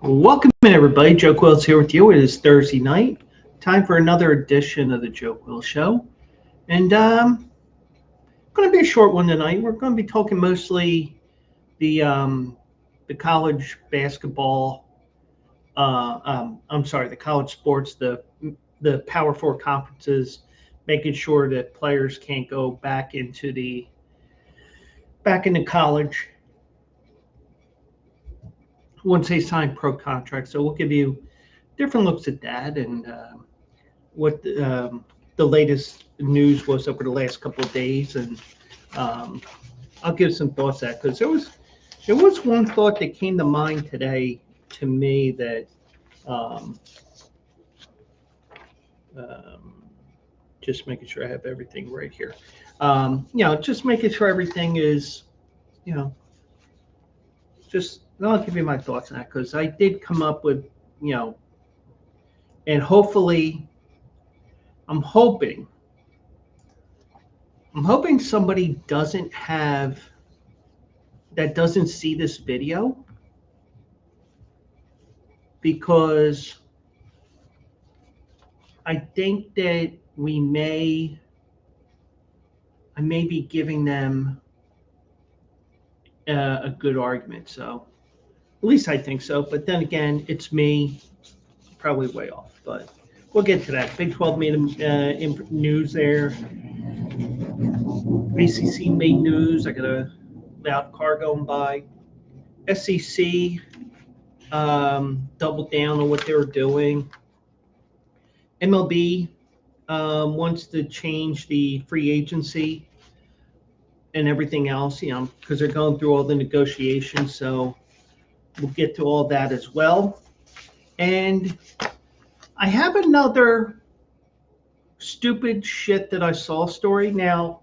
Welcome in, everybody. Joe Quills here with you. It is Thursday night. Time for another edition of the Joe Quill Show. And going to be a short one tonight. We're going to be talking mostly the college basketball. The college sports, the Power Four conferences, making sure that players can't go back into college once they sign pro contracts. So we'll give you different looks at that and what the latest news was over the last couple of days, and um, I'll give some thoughts at because there was one thought that came to mind today to me that um, um, just making sure I have everything right here. Just making sure everything is, you know, just I'll give you my thoughts on that because I did come up with, you know, and hopefully I'm hoping I'm hoping somebody doesn't see this video because I think that I may be giving them a good argument. So at least I think so. But then again, it's me, probably way off. But we'll get to that. Big 12 made news there. ACC made news. I got a loud car going by. SEC doubled down on what they were doing. MLB wants to change the free agency and everything else, because they're going through all the negotiations. So we'll get to all that as well. And I have another stupid shit that I saw story. Now,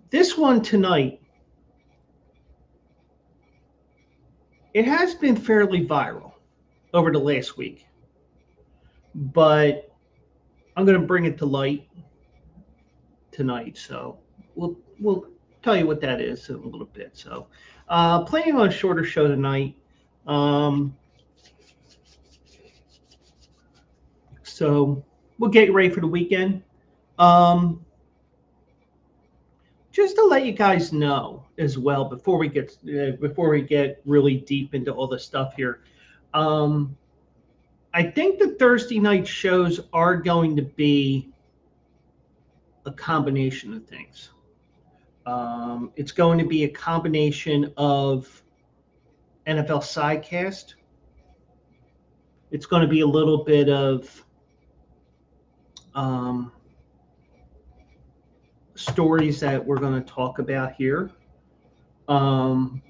this one tonight, it has been fairly viral over the last week, but I'm going to bring it to light tonight. So we'll tell you what that is in a little bit. So planning on a shorter show tonight. Um, so we'll get ready for the weekend. Um, just to let you guys know as well before we get really deep into all the stuff here. Um, I think the Thursday night shows are going to be a combination of things. It's going to be a combination of NFL sidecast. It's going to be a little bit of um, stories that we're going to talk about here. Um,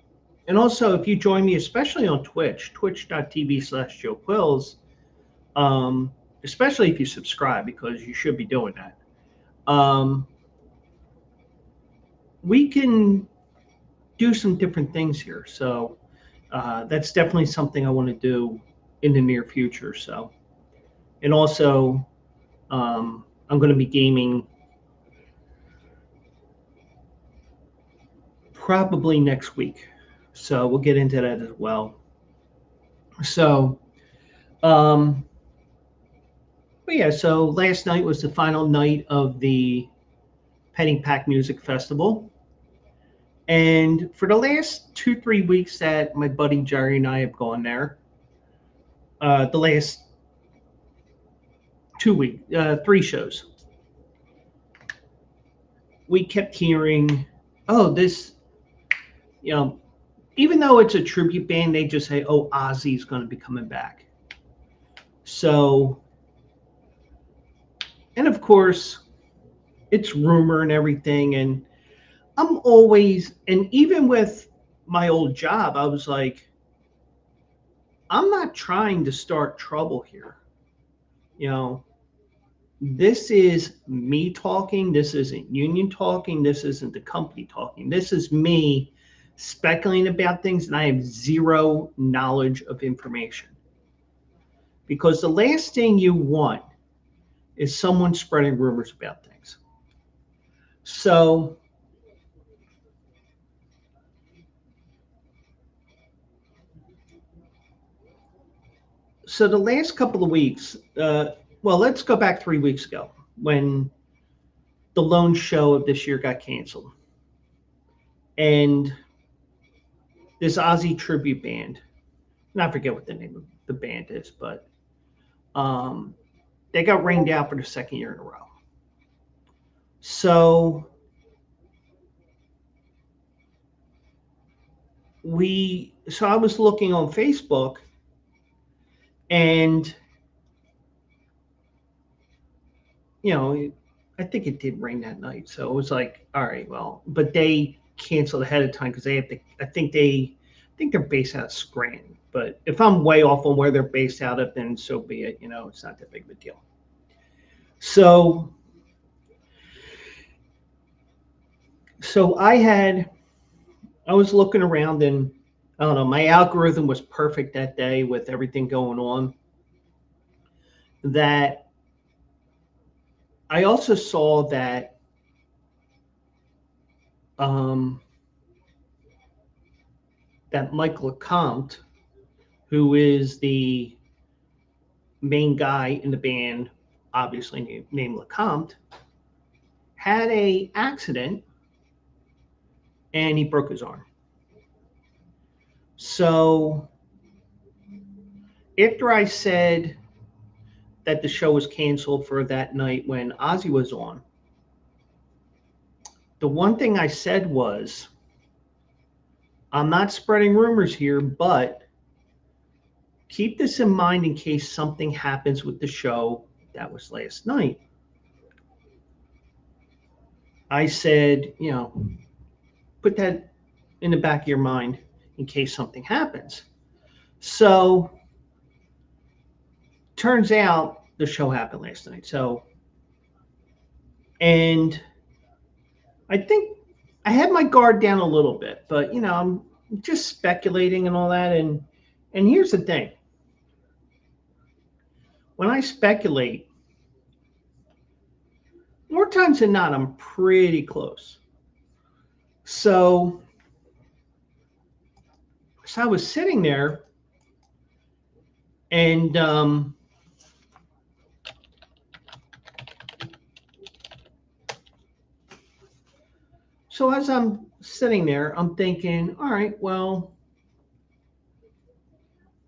and also, if you join me, especially on Twitch, twitch.tv/Joe Quills, especially if you subscribe, because you should be doing that, we can do some different things here. So that's definitely something I want to do in the near future. So, and also, I'm going to be gaming probably next week. So we'll get into that as well. So, um, but yeah, so last night was the final night of the Penny Pack Music Festival. And for the last 2, 3 weeks that my buddy Jerry and I have gone there, the last 2 weeks, 3 shows, we kept hearing, oh, this, you know, even though it's a tribute band, they just say, oh, Ozzy's going to be coming back. So, and of course, it's rumor and everything. And I'm always, and even with my old job, I was like, I'm not trying to start trouble here. You know, this is me talking. This isn't union talking. This isn't the company talking. This is me speculating about things, and I have zero knowledge of information. Because the last thing you want is someone spreading rumors about things. So, So the last couple of weeks, well, let's go back 3 weeks ago when the lone show of this year got canceled. And this Ozzy tribute band, and I forget what the name of the band is, but um, they got rained out for the second year in a row. So so I was looking on Facebook, and I think it did rain that night. So it was like, all right, well, but they canceled ahead of time because they have to. I think they're based out of Scranton. But if I'm way off on where they're based out of, then so be it. It's not that big of a deal. So, so I was looking around, and I don't know, my algorithm was perfect that day with everything going on. That I also saw that um, that Mike LeCompte, who is the main guy in the band, obviously named LeCompte, had a accident and he broke his arm. So after I said that the show was canceled for that night when Ozzy was on, the one thing I said was, I'm not spreading rumors here, but keep this in mind in case something happens with the show that was last night. I said, put that in the back of your mind in case something happens. So turns out the show happened last night. And I think I had my guard down a little bit, but I'm just speculating and all that. And here's the thing: when I speculate, more times than not, I'm pretty close. So, so I was sitting there, and so as I'm sitting there, I'm thinking, all right, well,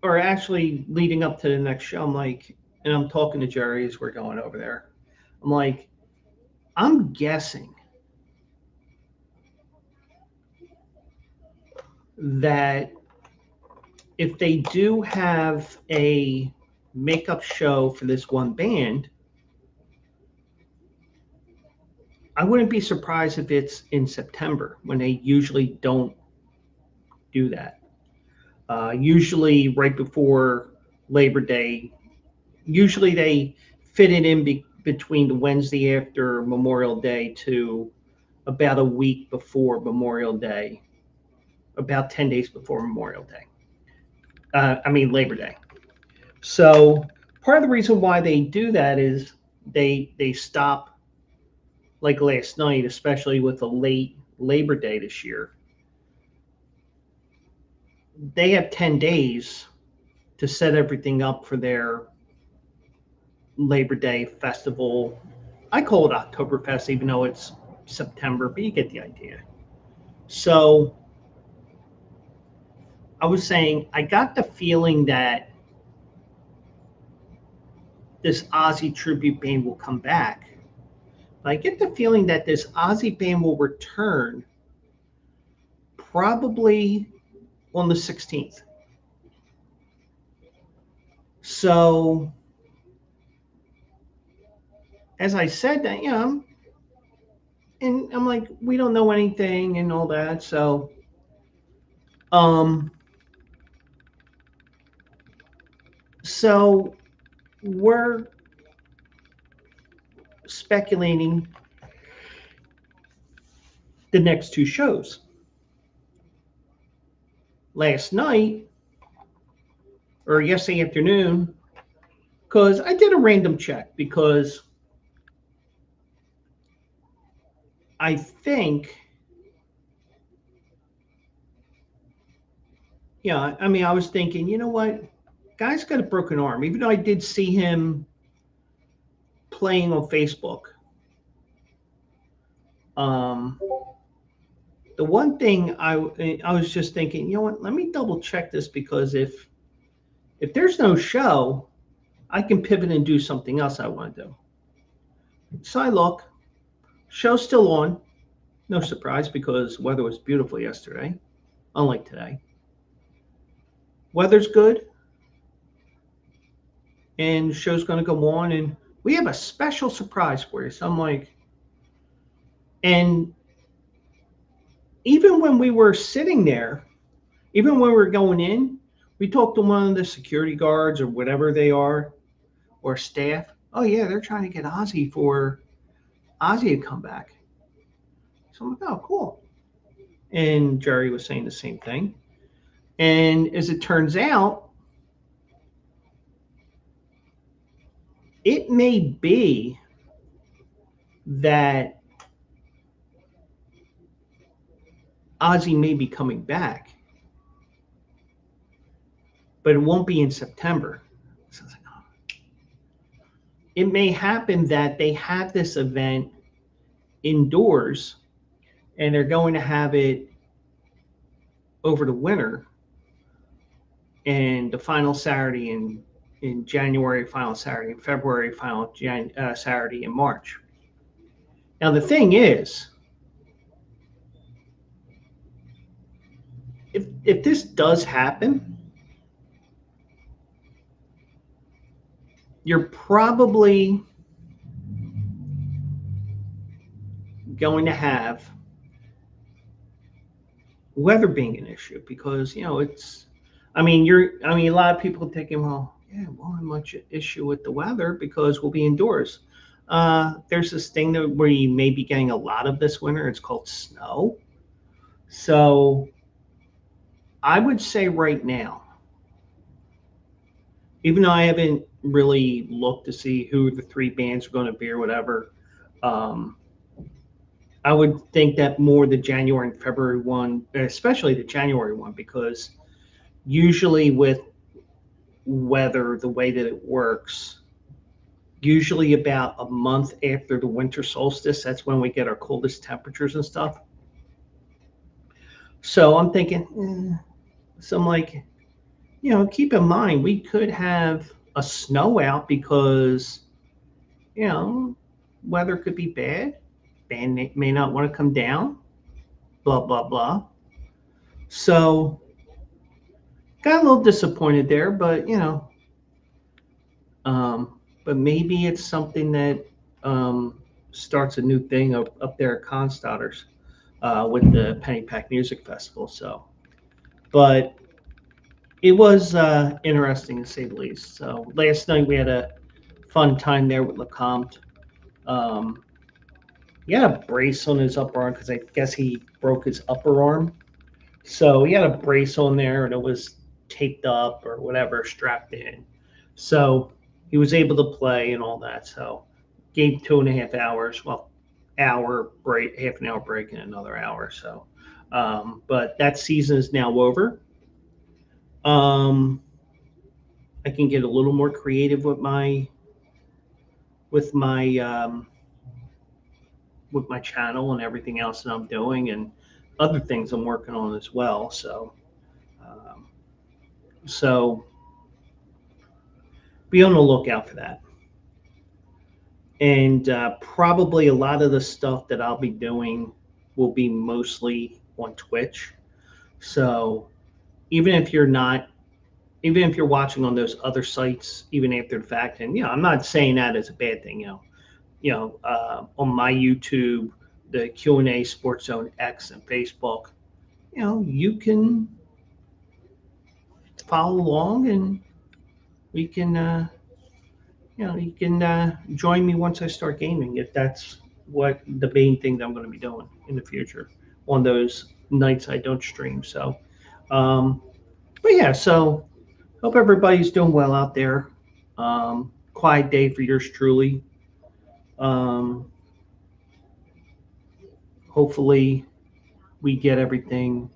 or actually leading up to the next show, I'm like, and I'm talking to Jerry as we're going over there. I'm like, I'm guessing that if they do have a makeup show for this one band, I wouldn't be surprised if it's in September when they usually don't do that. Usually right before Labor Day. Usually they fit it in between the Wednesday after Memorial Day to about a week before Memorial Day, about 10 days before Memorial Day. Labor Day. So part of the reason why they do that is they stop, like last night, especially with the late Labor Day this year. They have 10 days to set everything up for their Labor Day festival. I call it Oktoberfest, even though it's September, but you get the idea. So I was saying, I got the feeling that this Ozzy tribute band will come back. But I get the feeling that this Ozzy band will return probably on the 16th. So, as I said that, and I'm like, we don't know anything and all that. Um, so we're speculating the next two shows. Last night, or yesterday afternoon, because I did a random check because I think, I was thinking, you know what? Guy's got a broken arm. Even though I did see him playing on Facebook, um, the one thing I was just thinking, you know what? Let me double check this because if there's no show, I can pivot and do something else I want to do. So I look, show's still on. No surprise because weather was beautiful yesterday, unlike today. Weather's good, and the show's going to go on, and we have a special surprise for you. So I'm like, and even when we were sitting there, even when we were going in, we talked to one of the security guards or whatever they are, or staff. Oh yeah, they're trying to get Ozzy to come back. So I'm like, oh cool. And Jerry was saying the same thing. And as it turns out, it may be that Ozzy may be coming back, but it won't be in September. So I was like, oh. It may happen that they have this event indoors and they're going to have it over the winter and the final Saturday in January, final Saturday in February, final Saturday in March. Now, the thing is, if this does happen, you're probably going to have weather being an issue because it's. I mean, a lot of people thinking, well, yeah, won't have much issue with the weather because we'll be indoors. There's this thing that where you may be getting a lot of this winter. It's called snow. So I would say right now, even though I haven't really looked to see who the three bands are going to be or whatever, um, I would think that more the January and February one, especially the January one, because usually with weather, the way that it works, usually about a month after the winter solstice, that's when we get our coldest temperatures and stuff. So I'm thinking, so I'm like, keep in mind, we could have a snow out because, you know, weather could be bad. Band may not want to come down, blah, blah, blah. So got a little disappointed there, but, but maybe it's something that starts a new thing up there at Constotters with the Pennypack Music Festival. So, but it was interesting to say the least. So last night we had a fun time there with LeCompte. Um, he had a brace on his upper arm because I guess he broke his upper arm. So he had a brace on there and it was taped up or whatever, strapped in. So he was able to play and all that. So gave 2.5 hours. Well, hour break, half an hour break, and another hour. So, but that season is now over. Um, I can get a little more creative with my with my channel and everything else that I'm doing and other things I'm working on as well. Um, so be on the lookout for that. And probably a lot of the stuff that I'll be doing will be mostly on Twitch. So even if you're not, even if you're watching on those other sites, even after the fact, and I'm not saying that as a bad thing. On my YouTube, the Q&A Sports Zone X and Facebook, you can follow along and we can, you can join me once I start gaming if that's what the main thing that I'm going to be doing in the future on those nights I don't stream. So, um, but yeah, so hope everybody's doing well out there. Quiet day for yours truly. Um, Hopefully we get everything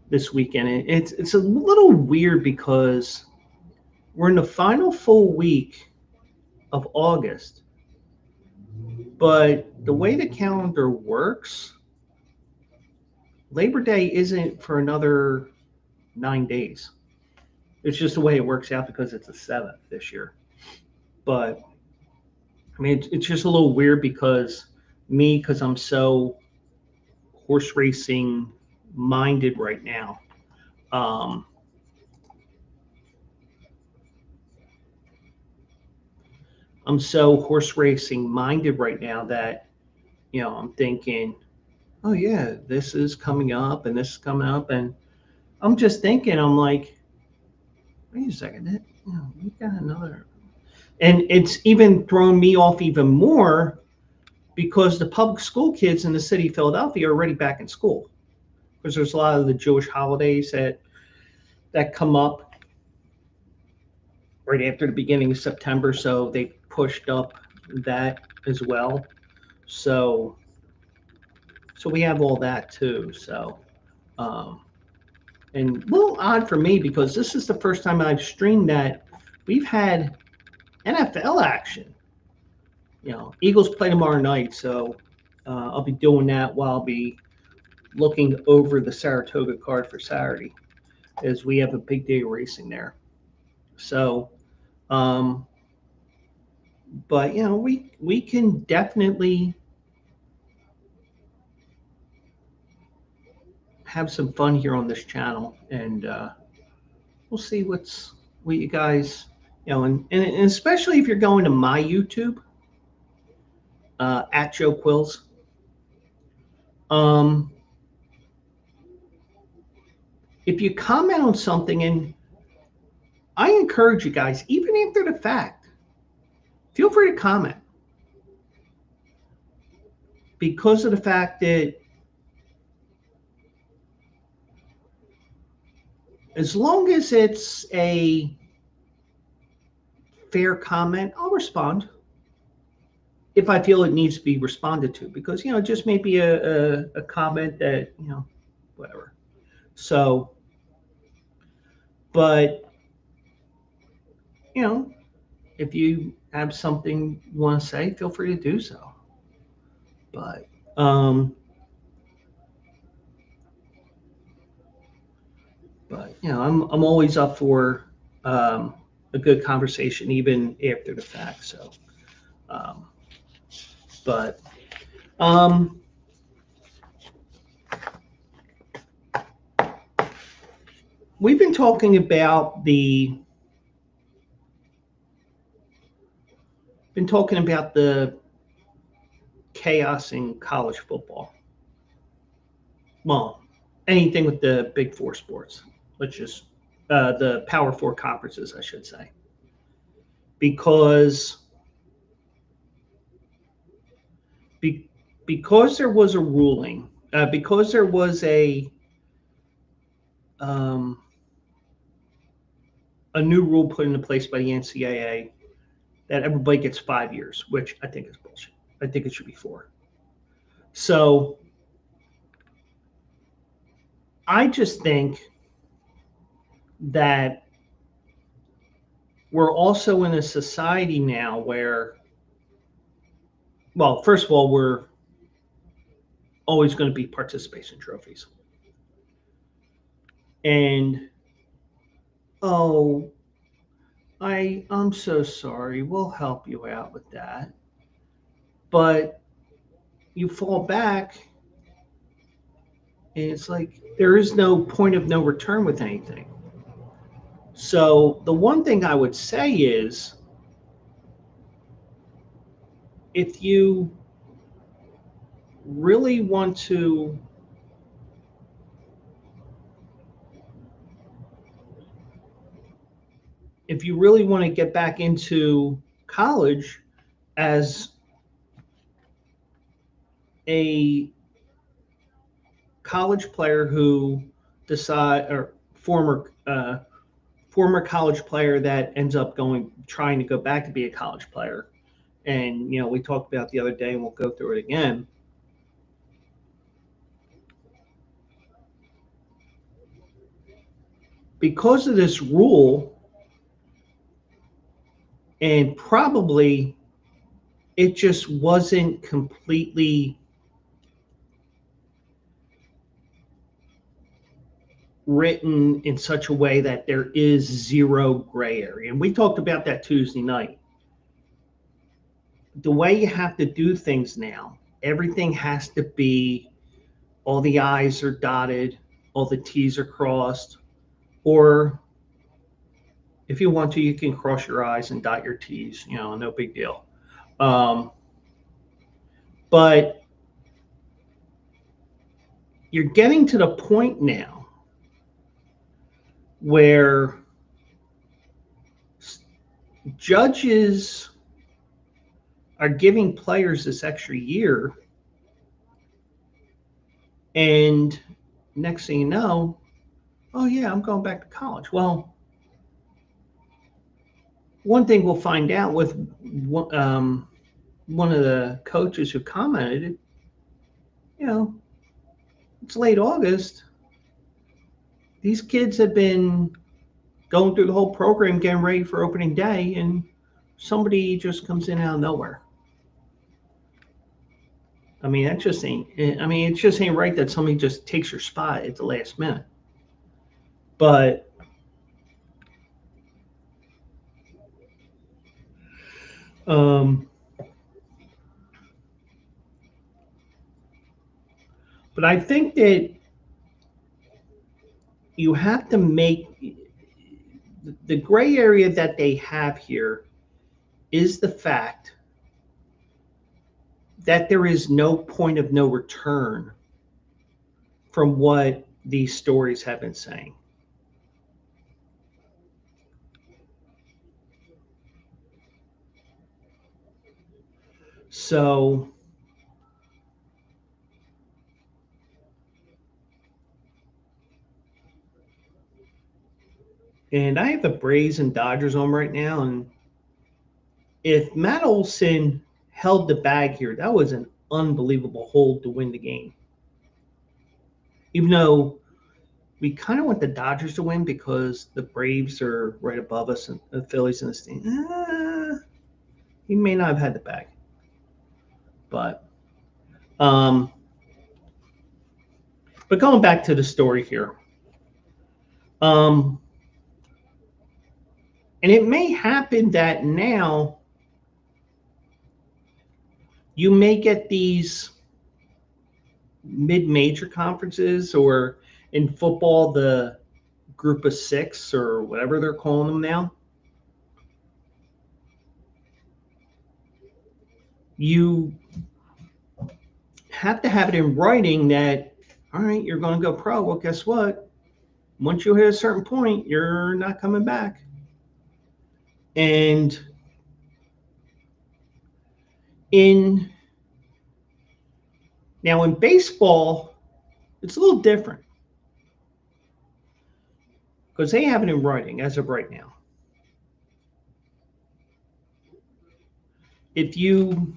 this weekend. It's a little weird because we're in the final full week of August, but the way the calendar works, Labor Day isn't for another 9 days. It's just the way it works out because it's the 7th this year. But I mean, it's just a little weird because I'm so horse racing minded right now. Um, I'm so horse racing minded right now that, I'm thinking, oh yeah, this is coming up and this is coming up. And I'm just thinking, I'm like, wait a second, we got another. And it's even thrown me off even more because the public school kids in the city of Philadelphia are already back in school because there's a lot of the Jewish holidays that come up right after the beginning of September, so they pushed up that as well. So so we have all that too. So um, and a little odd for me because this is the first time I've streamed that we've had NFL action. Eagles play tomorrow night, so I'll be doing that while I'll be looking over the Saratoga card for Saturday, as we have a big day of racing there. So, um, but we can definitely have some fun here on this channel, and we'll see what you guys and especially if you're going to my YouTube at Joe Quills. Um, if you comment on something, and I encourage you guys, even after the fact, feel free to comment because of the fact that as long as it's a fair comment, I'll respond if I feel it needs to be responded to because it just may be a comment that whatever. So, but you know, if you have something you want to say, feel free to do so. But um, I'm always up for a good conversation, even after the fact. So, um, but um, we've been talking about the chaos in college football. Well, anything with the big four sports. Let's just the Power Four conferences, I should say, because be, because there was a ruling, because there was um, a new rule put into place by the NCAA that everybody gets 5 years, which I think is bullshit. I think it should be 4. So I just think that we're also in a society now where, well, first of all, we're always going to be participation trophies. And oh, I'm so sorry. We'll help you out with that. But you fall back and it's like there is no point of no return with anything. So the one thing I would say is if you really want to get back into college as a college player who decide or former college player that ends up trying to go back to be a college player, and we talked about the other day and we'll go through it again. because of this rule, and probably it just wasn't completely written in such a way that there is zero gray area. And we talked about that Tuesday night. The way you have to do things now, everything has to be, all the I's are dotted, all the T's are crossed, or if you want to, you can cross your I's and dot your T's, no big deal. But you're getting to the point now where judges are giving players this extra year, and next thing you know, oh yeah, I'm going back to college. Well, one thing we'll find out with one of the coaches who commented, it's late August. These kids have been going through the whole program, getting ready for opening day, and somebody just comes in out of nowhere. I mean, it just ain't right that somebody just takes your spot at the last minute. But I think that you have to make the gray area that they have here is the fact that there is no point of no return from what these stories have been saying. So and I have the Braves and Dodgers on right now, and if Matt Olson held the bag here, that was an unbelievable hold to win the game. Even though we kind of want the Dodgers to win because the Braves are right above us and the Phillies in the stand. He may not have had the bag. But going back to the story here. And it may happen that now you may get these mid-major conferences, or in football, the group of six or whatever they're calling them now. You have to have it in writing that, all right, you're going to go pro. Well, guess what? Once you hit a certain point, you're not coming back. And in baseball, it's a little different because they have it in writing as of right now. If you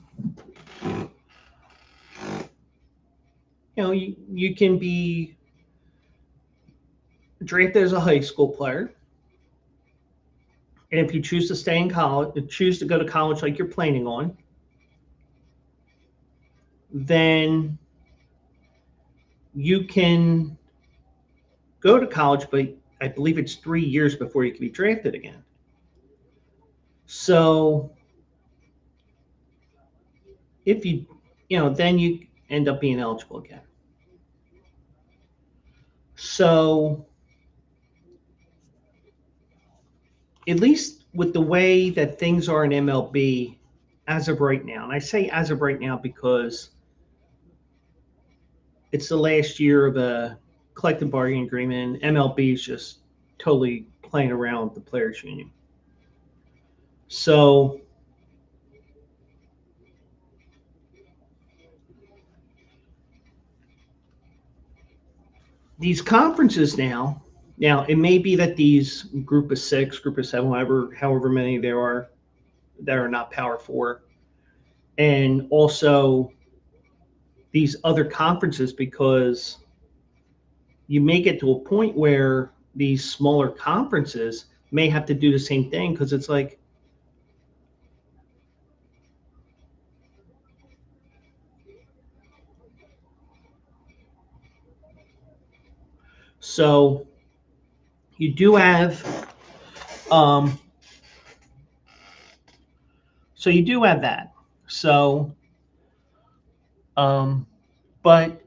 you can be drafted as a high school player, and if you choose to stay in college, choose to go to college like you're planning on, then you can go to college, but I believe it's 3 years before you can be drafted again. So if then you end up being eligible again. So at least with the way that things are in MLB as of right now, and I say as of right now because it's the last year of a collective bargaining agreement. MLB is just totally playing around with the players' union. So these conferences now it may be that these group of six, group of seven, however many there are that are not Power 4, and also these other conferences, because you may get to a point where these smaller conferences may have to do the same thing, because it's like, so you do have um, so you do have that. So um, but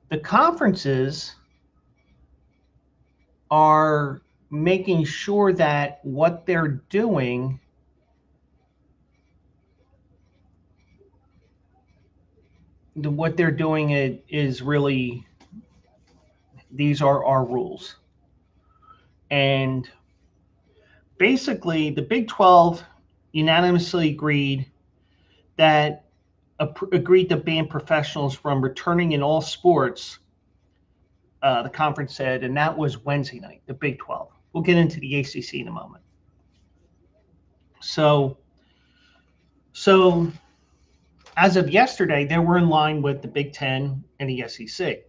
the conferences are making sure that what they're doing is really, these are our rules. And basically, the Big 12 unanimously agreed to ban professionals from returning in all sports. The conference said, and that was Wednesday night. The Big 12. We'll get into the ACC in a moment. So as of yesterday, they were in line with the Big 10 and the SEC.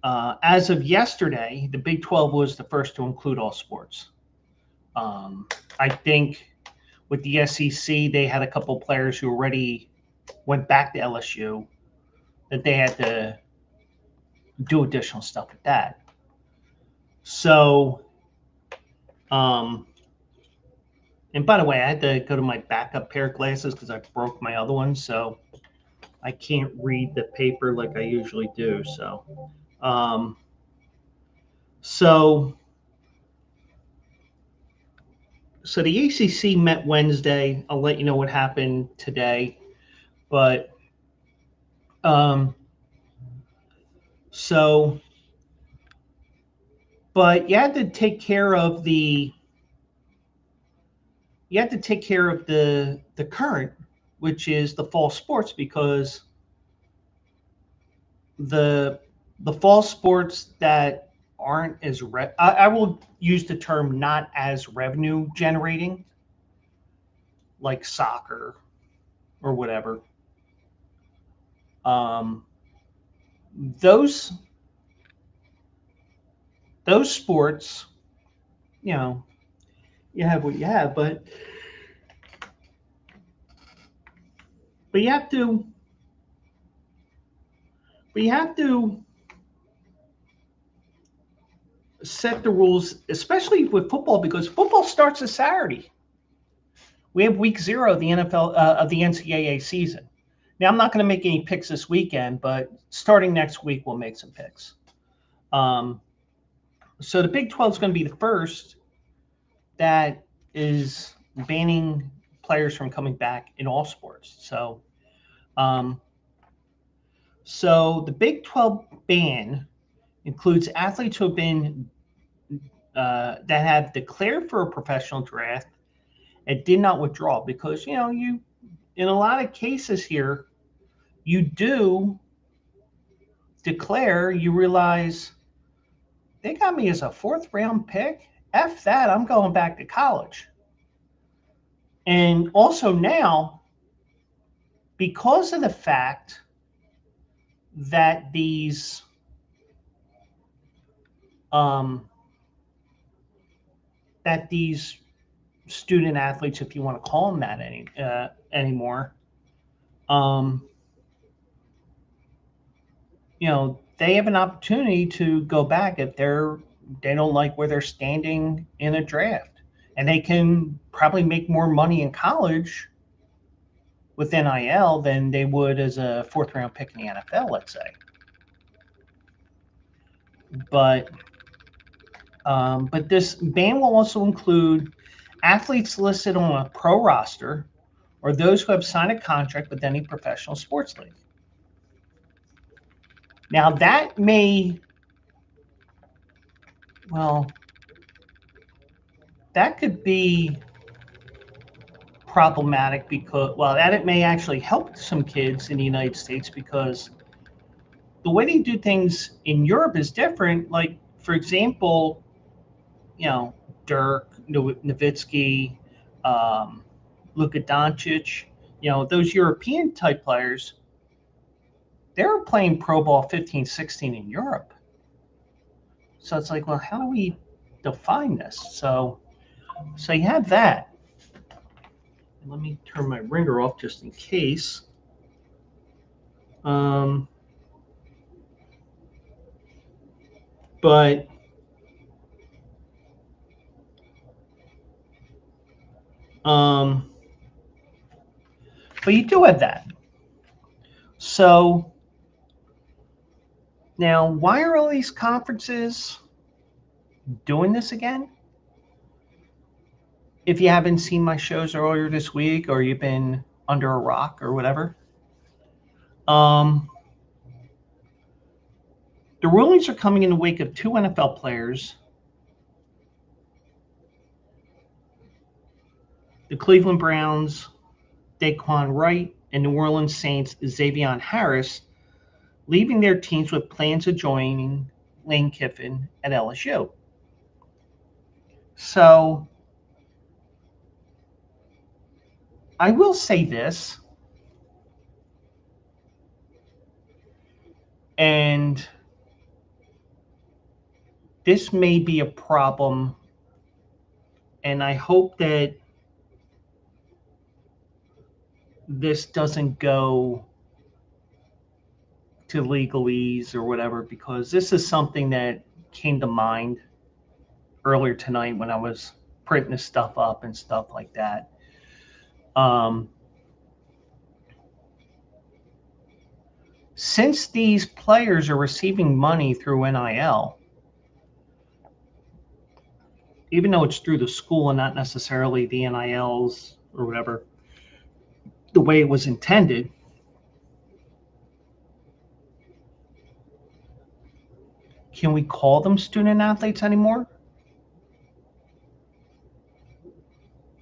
As of yesterday, the Big 12 was the first to include all sports. I think with the SEC, they had a couple players who already went back to LSU that they had to do additional stuff with that. So, and by the way, I had to go to my backup pair of glasses because I broke my other one, so I can't read the paper like I usually do. Um, so, so the ACC met Wednesday. I'll let you know what happened today, but so, but you had to take care of the current, which is the fall sports, because the fall sports that aren't as I will use the term not as revenue generating, like soccer or whatever. Um, those sports, you know, you have what you have, but you have to set the rules, especially with football, because football starts this Saturday. We have week 0 of the NFL of the NCAA season. Now, I'm not going to make any picks this weekend, but starting next week, we'll make some picks. So the Big 12 is going to be the first that is banning players from coming back in all sports. So the Big 12 ban includes athletes who have been that have declared for a professional draft and did not withdraw, because you in a lot of cases here, you do declare, you realize they got me as a 4th round pick. F that, I'm going back to college. And also now, because of the fact that these student athletes, if you want to call them that anymore, they have an opportunity to go back if they don't like where they're standing in a draft, and they can probably make more money in college with NIL than they would as a 4th round pick in the NFL, let's say. But this ban will also include athletes listed on a pro roster or those who have signed a contract with any professional sports league. Now, that could be problematic, because, that it may actually help some kids in the United States, because the way they do things in Europe is different. Like, for example, Dirk Nowitzki, Luka Doncic, those European type players, they were playing pro ball 15, 16 in Europe. So it's like, well, how do we define this? So you have that. Let me turn my ringer off just in case. But you do have that. So now, why are all these conferences doing this again? If you haven't seen my shows earlier this week, or you've been under a rock or whatever, the rulings are coming in the wake of 2 NFL players, the Cleveland Browns, Daquan Wright, and New Orleans Saints, Xavier Harris, leaving their teams with plans of joining Lane Kiffin at LSU. So I will say this, and this may be a problem, and I hope that this doesn't go to legalese or whatever, because this is something that came to mind earlier tonight when I was printing this stuff up and stuff like that. Since these players are receiving money through NIL, even though it's through the school and not necessarily the NILs or whatever, the way it was intended, can we call them student athletes anymore?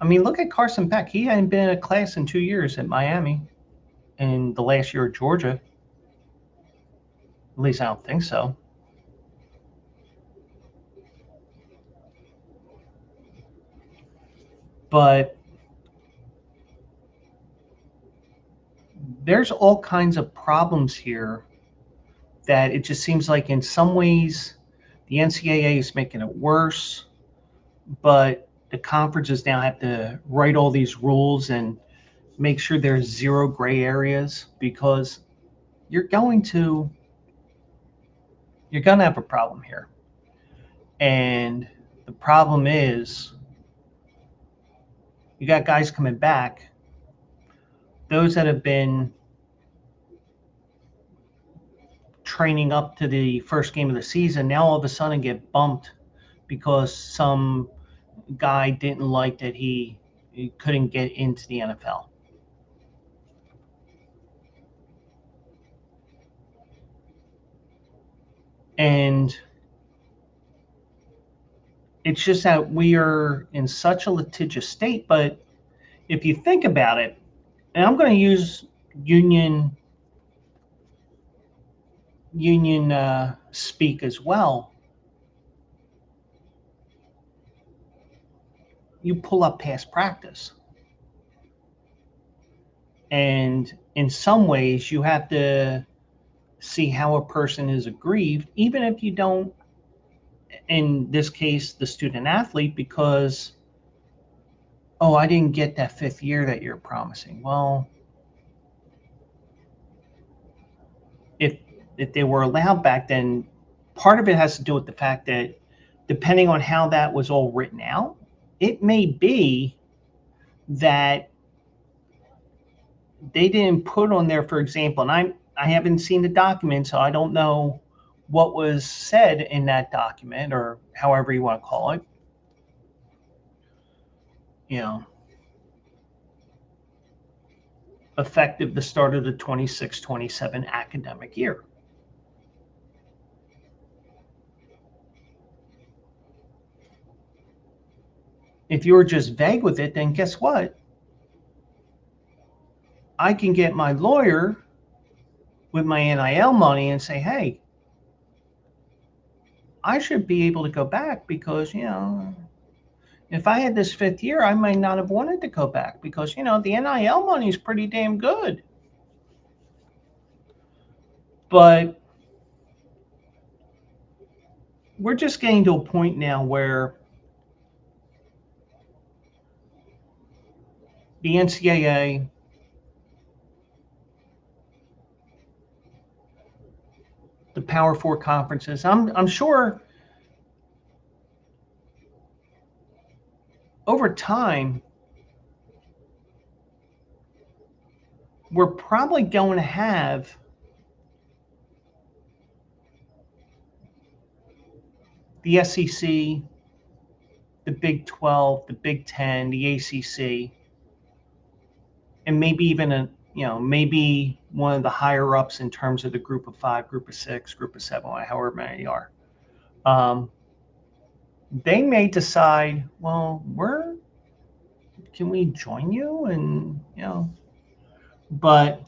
I mean, look at Carson Beck. He hadn't been in a class in 2 years at Miami, and the last year at Georgia. At least I don't think so. But there's all kinds of problems here that it just seems like in some ways the NCAA is making it worse, but the conferences now have to write all these rules and make sure there's zero gray areas, because you're going to have a problem here. And the problem is you got guys coming back, those that have been training up to the first game of the season, now all of a sudden get bumped because some guy didn't like that he couldn't get into the NFL. And it's just that we are in such a litigious state. But if you think about it, and I'm going to use union speak as well, you pull up past practice. And in some ways, you have to see how a person is aggrieved, even if you don't, in this case, the student athlete, because, oh, I didn't get that 5th year that you're promising. Well, if they were allowed back then, part of it has to do with the fact that depending on how that was all written out, it may be that they didn't put on there, for example, and I haven't seen the document, so I don't know what was said in that document, or however you want to call it. Effective the start of the 26-27 academic year. If you're just vague with it, then guess what? I can get my lawyer with my NIL money and say, hey, I should be able to go back because, if I had this 5th year, I might not have wanted to go back because, the NIL money is pretty damn good. But we're just getting to a point now where the NCAA, the Power Four conferences, I'm sure over time we're probably going to have the SEC, the Big 12, the Big 10, the ACC, and maybe even maybe one of the higher ups in terms of the group of five, group of six, group of seven, however many are. They may decide, well, can we join you? And, but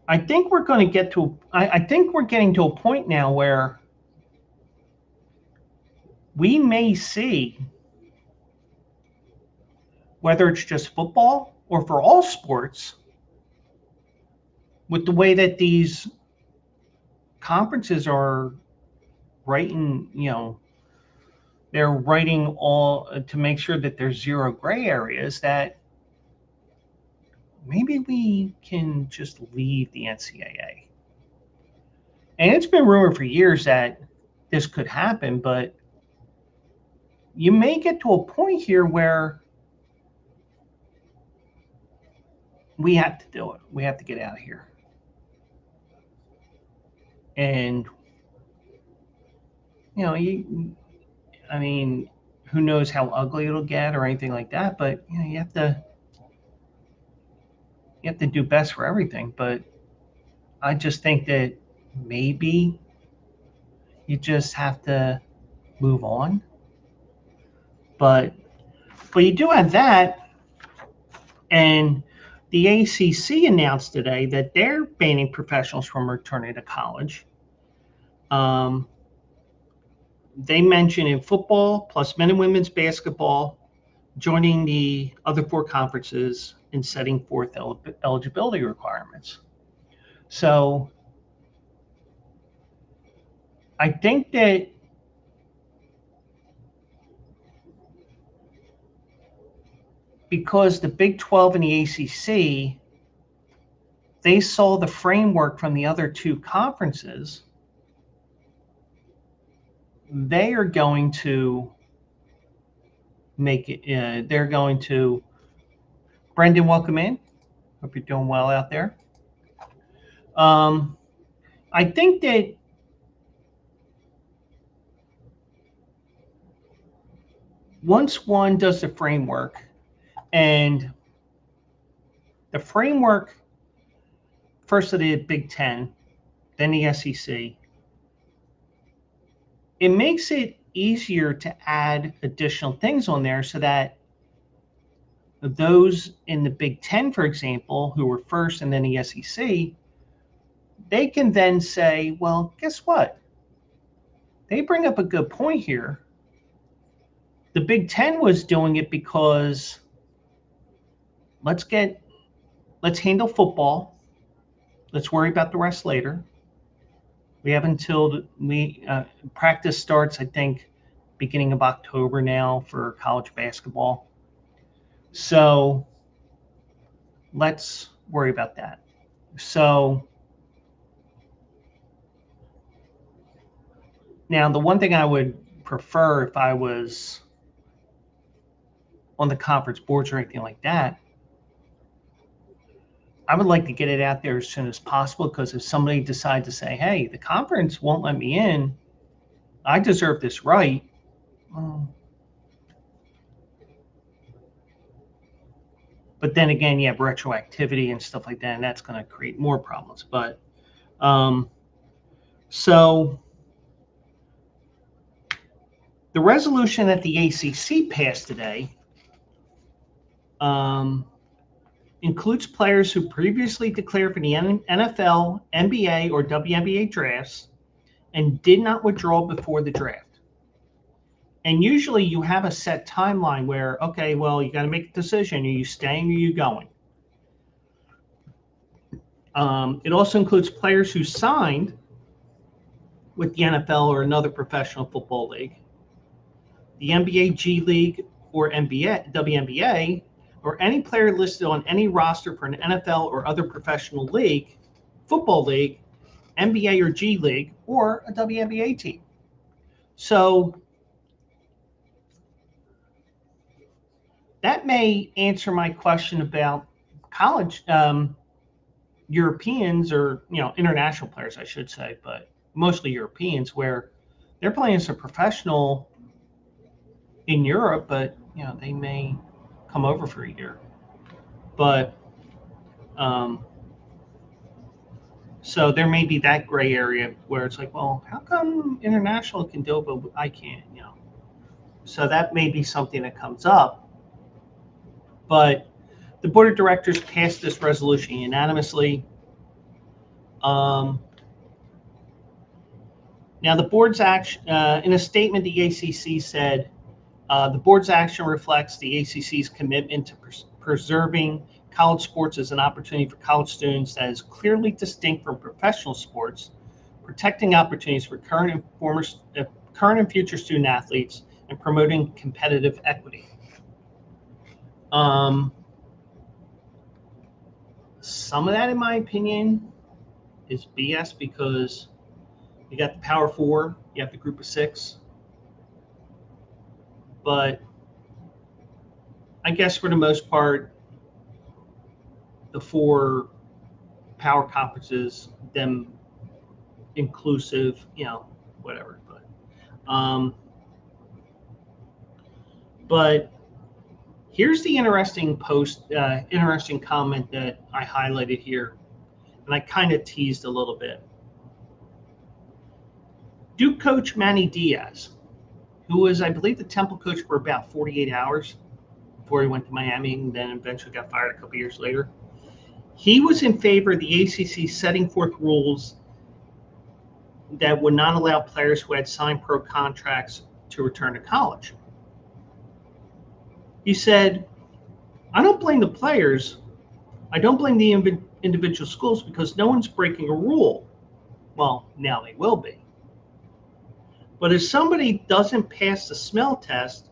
I think we're going to get to, I think we're getting to a point now where we may see, whether it's just football or for all sports, with the way that these conferences are writing, they're writing all to make sure that there's zero gray areas, that maybe we can just leave the NCAA. And it's been rumored for years that this could happen, but you may get to a point here where we have to do it. We have to get out of here. And, I mean, who knows how ugly it'll get or anything like that, but you have to do best for everything. But I just think that maybe you just have to move on. But you do have that, and the ACC announced today that they're banning professionals from returning to college. They mention in football plus men and women's basketball joining the other four conferences and setting forth eligibility requirements. So I think that because the Big 12 and the ACC, they saw the framework from the other two conferences, they are going to make it, they're going to, Brendan, welcome in. Hope you're doing well out there. I think that once one does the framework, and the framework first of the Big Ten, then the SEC, it makes it easier to add additional things on there so that those in the Big Ten, for example, who were first and then the SEC, they can then say, well, guess what? They bring up a good point here. The Big Ten was doing it because let's handle football. Let's worry about the rest later. We have until practice starts, I think, beginning of October now for college basketball. So let's worry about that. So now the one thing I would prefer if I was on the conference boards or anything like that, I would like to get it out there as soon as possible, because if somebody decides to say, hey, the conference won't let me in, I deserve this right. But then again, you have retroactivity and stuff like that, and that's going to create more problems. But so the resolution that the ACC passed today includes players who previously declared for the NFL, NBA, or WNBA drafts and did not withdraw before the draft. And usually you have a set timeline where, okay, well, you got to make a decision. Are you staying or are you going? It also includes players who signed with the NFL or another professional football league, the NBA G League or WNBA, or any player listed on any roster for an NFL or other professional league, football league, NBA or G League, or a WNBA team. So that may answer my question about college Europeans, or international players, I should say, but mostly Europeans, where they're playing as a professional in Europe, but they may come over for a year. But so there may be that gray area where it's like, well, how come international can do it, but I can't? So that may be something that comes up. But the board of directors passed this resolution unanimously. Now, the board's action, in a statement, the ACC said, the board's action reflects the ACC's commitment to preserving college sports as an opportunity for college students that is clearly distinct from professional sports, protecting opportunities for current and future student athletes, and promoting competitive equity. Some of that, in my opinion, is BS, because you got the Power Four, you have the Group of Six, but I guess for the most part, the four power conferences, them inclusive, whatever. But here's the interesting comment that I highlighted here, and I kind of teased a little bit. Duke coach Manny Diaz, who was, I believe, the Temple coach for about 48 hours before he went to Miami and then eventually got fired a couple years later, he was in favor of the ACC setting forth rules that would not allow players who had signed pro contracts to return to college. He said, I don't blame the players. I don't blame the individual schools, because no one's breaking a rule. Well, now they will be. But if somebody doesn't pass the smell test,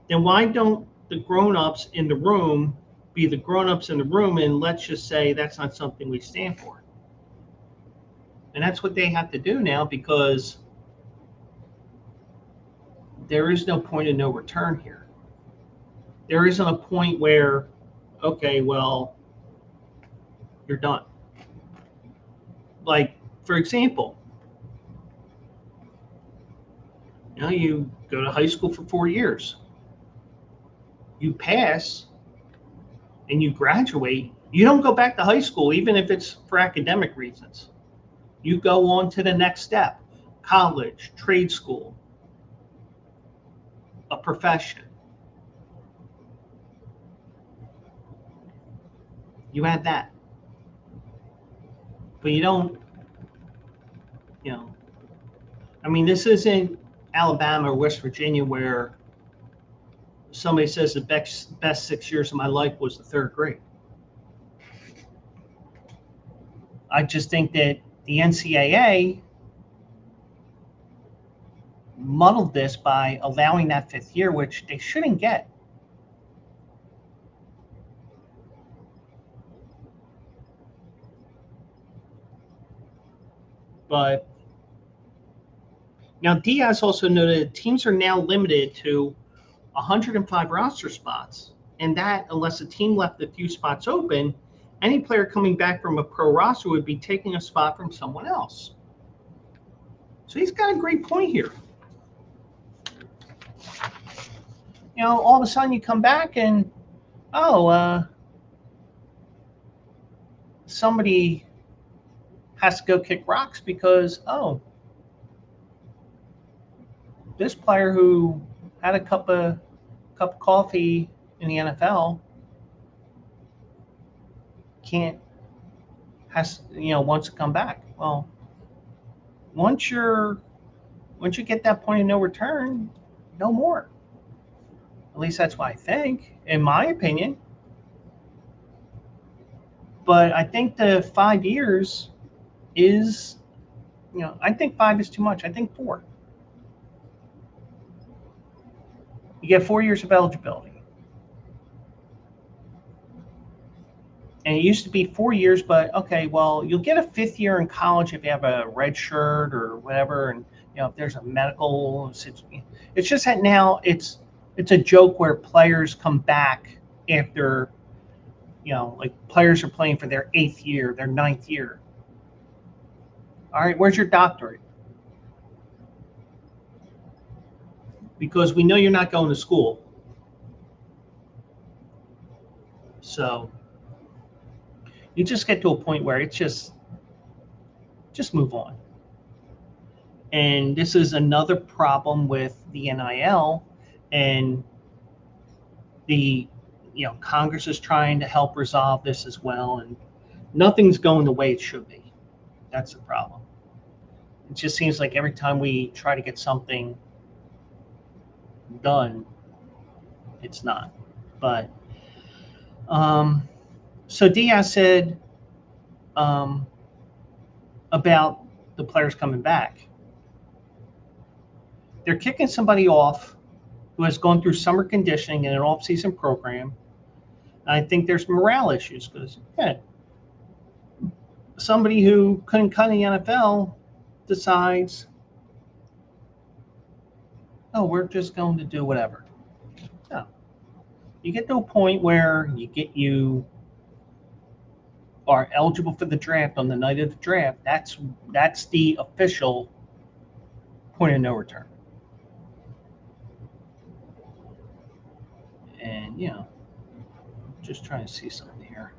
then why don't the grown-ups in the room be the grown-ups in the room, and let's just say that's not something we stand for. And that's what they have to do now, because there is no point of no return here. There isn't a point where, okay, well, you're done. Like, for example, you go to high school for 4 years. You pass and you graduate. You don't go back to high school, even if it's for academic reasons. You go on to the next step: college, trade school, a profession. You add that. But you don't, I mean, this isn't Alabama or West Virginia where somebody says the best 6 years of my life was the third grade. I just think that the NCAA muddled this by allowing that fifth year, which they shouldn't get. But now Diaz also noted teams are now limited to 105 roster spots, and that unless a team left a few spots open, any player coming back from a pro roster would be taking a spot from someone else. So he's got a great point here. All of a sudden you come back and, somebody has to go kick rocks because, this player who had a cup of coffee in the NFL wants to come back. Well, once you get that point of no return, no more. At least that's what I think, in my opinion. But I think the 5 years is, I think 5 is too much. I think 4. You get 4 years of eligibility. And it used to be 4 years, but okay, well, you'll get a 5th year in college if you have a red shirt or whatever, and if there's a medical situation. It's just that now it's a joke where players come back after, like players are playing for their 8th year, their 9th year. All right, where's your doctorate? Because we know you're not going to school. So you just get to a point where it's just move on. And this is another problem with the NIL, and the Congress is trying to help resolve this as well, and nothing's going the way it should be. That's the problem. It just seems like every time we try to get something done, it's not. But so Diaz said about the players coming back. They're kicking somebody off who has gone through summer conditioning in an off-season program. I think there's morale issues because somebody who couldn't cut in the NFL decides, oh, we're just going to do whatever. No. You get to a point where you are eligible for the draft on the night of the draft. That's the official point of no return. And just trying to see something here.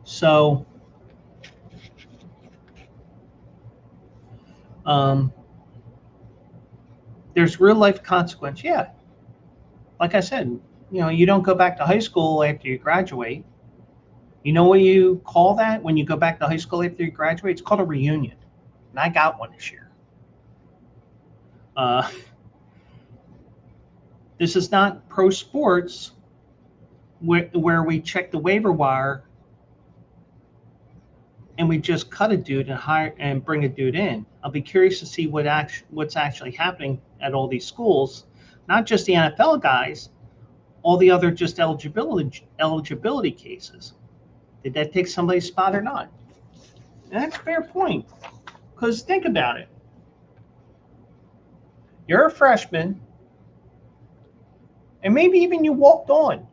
So there's real life consequence. Yeah. Like I said, you don't go back to high school after you graduate. You know what you call that when you go back to high school after you graduate? It's called a reunion. And I got one this year. This is not pro sports where we check the waiver wire and we just cut a dude and hire and bring a dude in. I'll be curious to see what's actually happening at all these schools, not just the NFL guys, all the other just eligibility cases. Did that take somebody's spot or not? And that's a fair point. Because think about it. You're a freshman, and maybe even you walked on.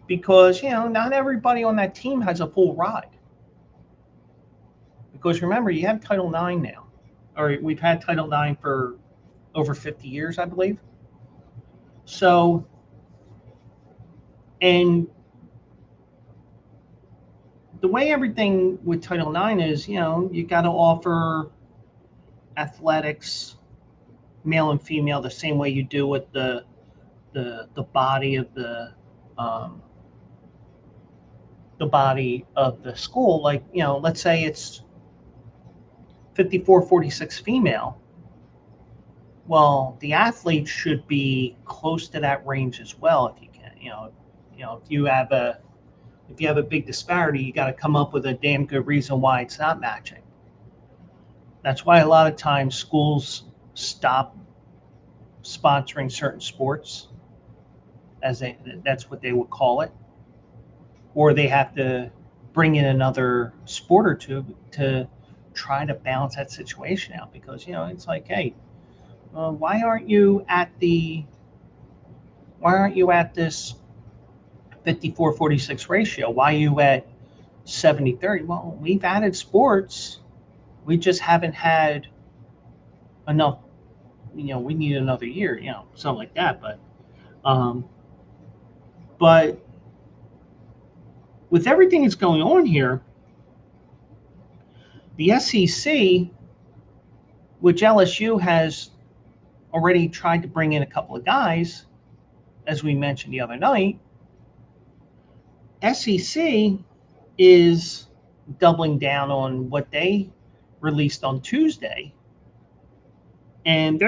Because, not everybody on that team has a full ride. Because remember, you have Title IX now. Or we've had Title IX for over 50 years, I believe. So, and the way everything with Title IX is, you got to offer athletics, male and female, the same way you do with the body of the body of the school. Like, let's say it's 54-46 female. Well, the athletes should be close to that range as well if you can. If you have a big disparity, you got to come up with a damn good reason why it's not matching. That's why a lot of times schools stop sponsoring certain sports, that's what they would call it, or they have to bring in another sport or two to try to balance that situation out. Because it's like, hey, why aren't you at this 54-46 ratio? Why are you at 70-30? Well, we've added sports. We just haven't had enough. We need another year, something like that. But with everything that's going on here, the SEC, which LSU has already tried to bring in a couple of guys, as we mentioned the other night, SEC is doubling down on what they released on Tuesday, And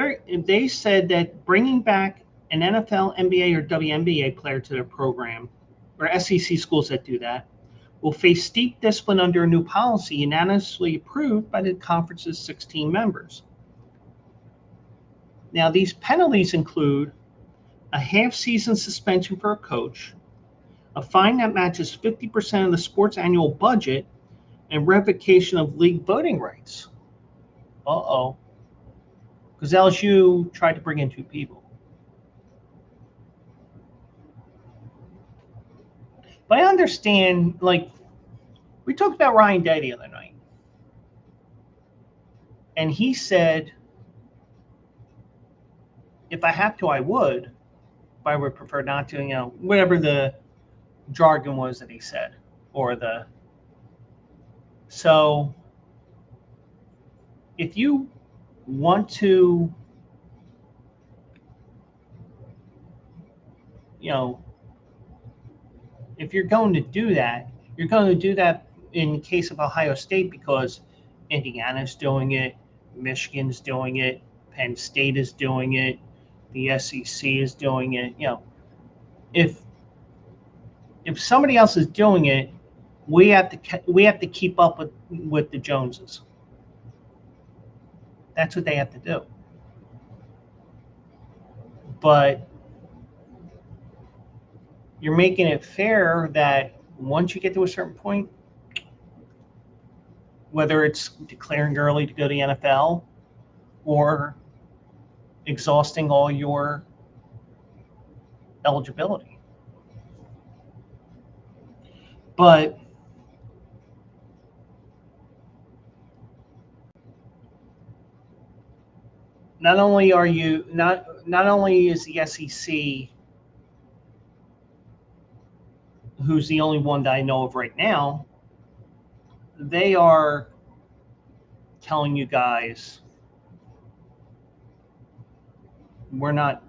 they said that bringing back an NFL, NBA, or WNBA player to their program, or SEC schools that do that, will face steep discipline under a new policy unanimously approved by the conference's 16 members. Now, these penalties include a half-season suspension for a coach, a fine that matches 50% of the sport's annual budget, and revocation of league voting rights. Uh-oh. Because LSU tried to bring in 2 people. But I understand, like, we talked about Ryan Day the other night. And he said, if I have to, I would. But I would prefer not to, whatever the jargon was that he said. So if you want to, if you're going to do that, you're going to do that in case of Ohio State because Indiana's doing it, Michigan's doing it, Penn State is doing it, the SEC is doing it. If somebody else is doing it, we have to keep up with the Joneses. That's what they have to do. But you're making it fair that once you get to a certain point, whether it's declaring early to go to the NFL or exhausting all your eligibility. But not only is the SEC, who's the only one that I know of right now, they are telling you guys, we're not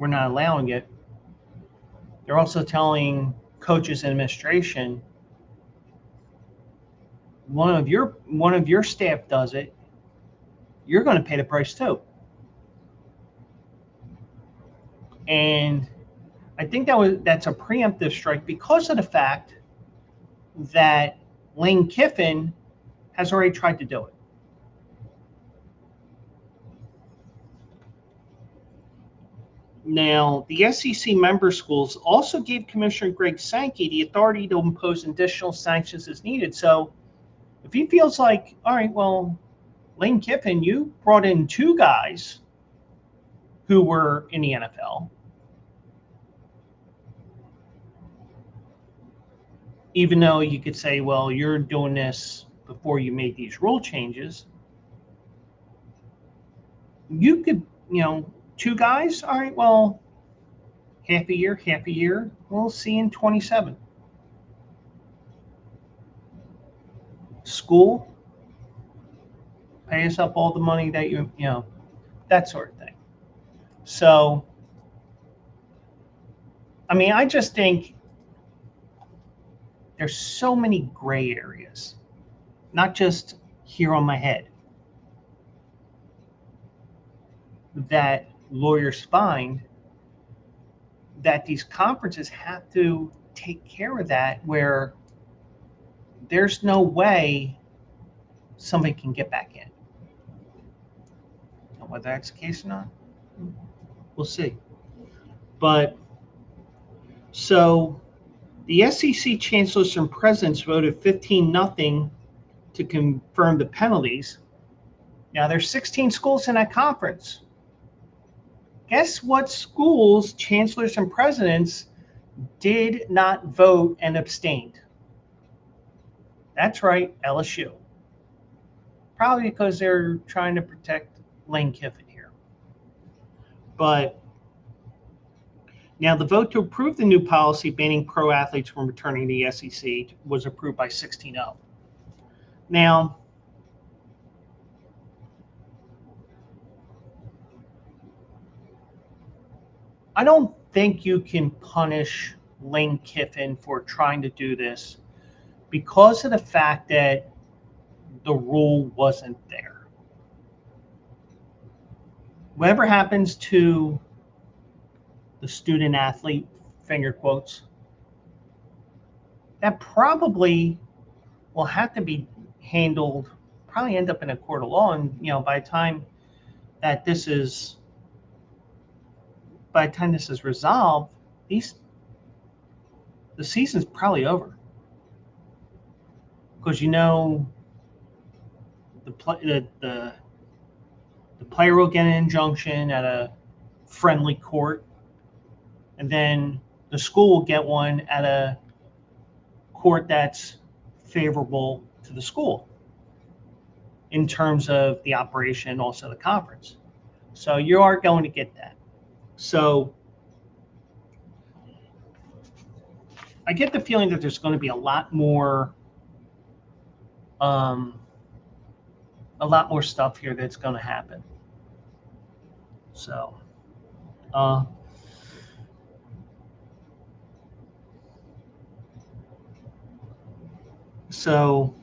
allowing it. They're also telling coaches and administration, one of your staff does it, you're going to pay the price too. And I think that's a preemptive strike because of the fact that Lane Kiffin has already tried to do it. Now, the SEC member schools also gave Commissioner Greg Sankey the authority to impose additional sanctions as needed. So if he feels like, all right, well, Lane Kiffin, you brought in 2 guys who were in the NFL, even though you could say, well, you're doing this before you made these rule changes, you could, 2 guys, all right, well, half a year, we'll see in 27. School, pay us up all the money that that sort of thing. So, I mean, I just think there's so many gray areas, not just here on my head, that lawyers find that these conferences have to take care of that, where there's no way somebody can get back in. Now, whether that's the case or not, we'll see. But so the SEC chancellors and presidents voted 15-0 to confirm the penalties. Now, there's 16 schools in that conference. Guess what schools, chancellors, and presidents did not vote and abstained? That's right, LSU. Probably because they're trying to protect Lane Kiffin here. But now the vote to approve the new policy banning pro athletes from returning to the SEC was approved by 16-0. Now, I don't think you can punish Lane Kiffin for trying to do this because of the fact that the rule wasn't there. whatever happens to the student athlete, finger quotes, that probably will have to be handled, probably end up in a court of law. And, by the time that this is resolved, the season's probably over. Because, the player will get an injunction at a friendly court, and then the school will get one at a court that's favorable to the school in terms of the operation and also the conference. So you are going to get that. So I get the feeling that there's going to be a lot more stuff here that's going to happen. So, so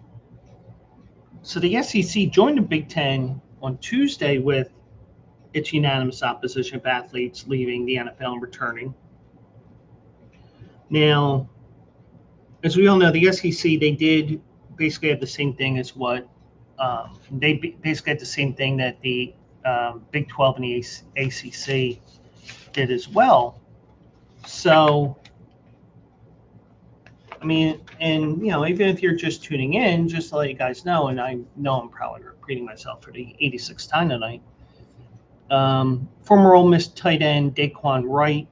the SEC joined the Big Ten on Tuesday with its unanimous opposition of athletes leaving the NFL and returning. Now, as we all know, the SEC, they did basically have the same thing as what they basically had the same thing that the Big 12 and the ACC did as well. So, I mean, and even if you're just tuning in, just to let you guys know, and I know I'm probably repeating myself for the 86th time tonight. Former Ole Miss tight end Daquan Wright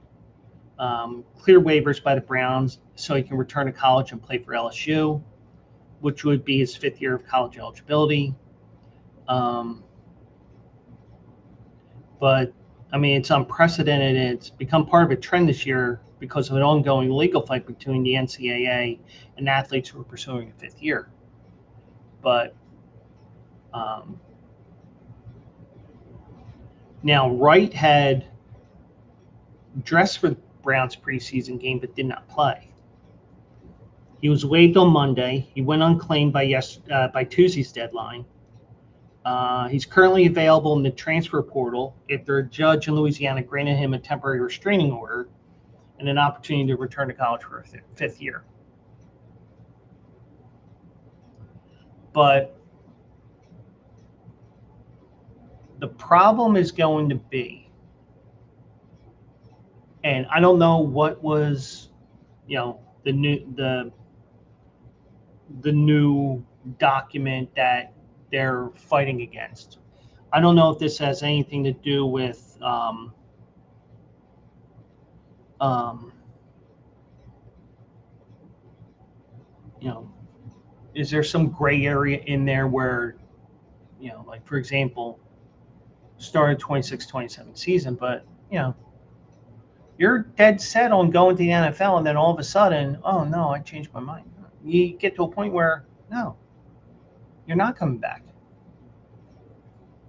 clear waivers by the Browns so he can return to college and play for LSU, which would be his 5th year of college eligibility. But, I mean, it's unprecedented. It's become part of a trend this year because of an ongoing legal fight between the NCAA and athletes who are pursuing a 5th year. But now Wright had dressed for the Browns preseason game but did not play. He was waived on Monday. He went unclaimed by Tuesday's deadline. He's currently available in the transfer portal after a judge in Louisiana granted him a temporary restraining order and an opportunity to return to college for a 5th year. But the problem is going to be, and I don't know what was, the new document that they're fighting against. I don't know if this has anything to do with is there some gray area in there where, like, for example, started 26-27 season, but, you're dead set on going to the NFL, and then all of a sudden, oh, no, I changed my mind. You get to a point where, no, you're not coming back.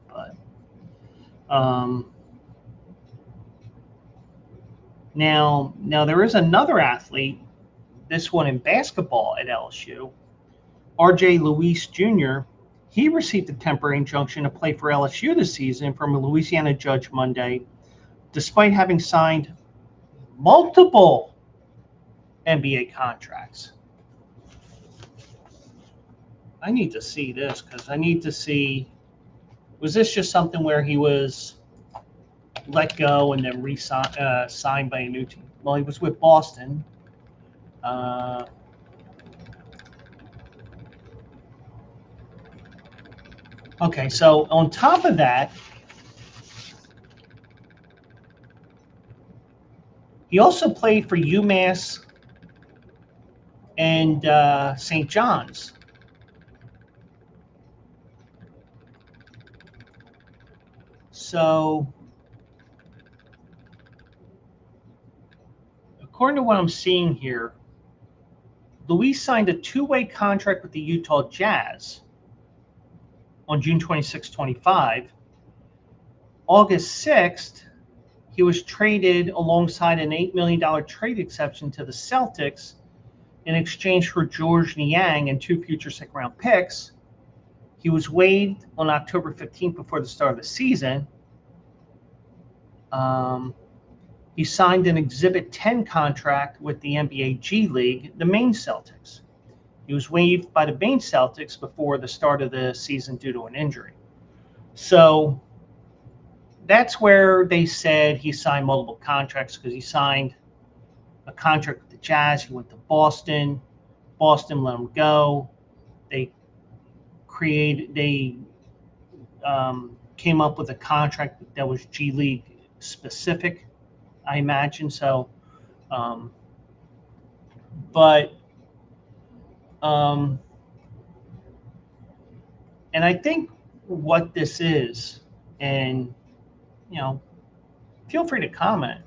But now there is another athlete, this one in basketball at LSU, RJ Luis Jr. He received a temporary injunction to play for LSU this season from a Louisiana judge Monday, despite having signed multiple NBA contracts. I need to see this because I need to see, was this just something where he was let go and then signed by a new team? Well, he was with Boston. Okay, so on top of that, he also played for UMass and St. John's. So, according to what I'm seeing here, Luis signed a 2-way contract with the Utah Jazz on June 26, 25. August 6th, he was traded alongside an $8 million trade exception to the Celtics in exchange for George Niang and 2 future second-round picks. He was waived on October 15th before the start of the season. He signed an Exhibit 10 contract with the NBA G League, the Maine Celtics. He was waived by the Maine Celtics before the start of the season due to an injury. So that's where they said he signed multiple contracts, because he signed a contract with the Jazz. He went to Boston. Boston let him go. They came up with a contract that was G League specific, I imagine. So, but and I think what this is, and feel free to comment.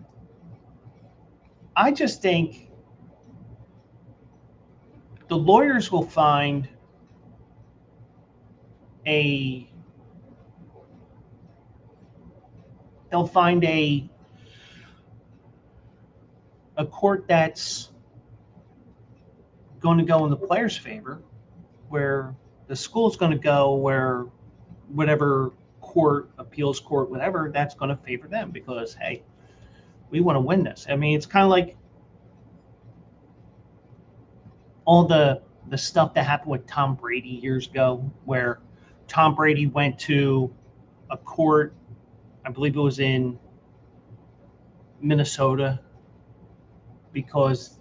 I just think the lawyers will find they'll find a court that's going to go in the player's favor, where the school's going to go where whatever court, appeals court, whatever, that's going to favor them, because, hey, we want to win this. I mean, it's kind of like all the stuff that happened with Tom Brady years ago, where Tom Brady went to a court, I believe it was in Minnesota, because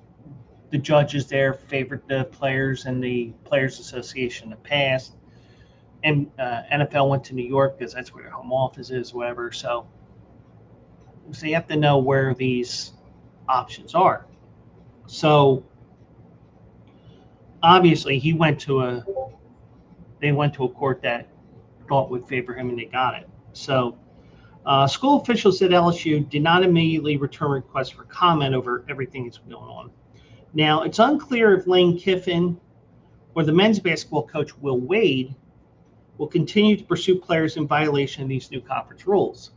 the judges there favored the players and the Players Association in the past. And NFL went to New York because that's where their home office is, whatever. So you have to know where these options are. So obviously they went to a court that thought would favor him, and they got it. So school officials at LSU did not immediately return requests for comment over everything that's going on. Now, it's unclear if Lane Kiffin or the men's basketball coach, Will Wade, will continue to pursue players in violation of these new conference rules.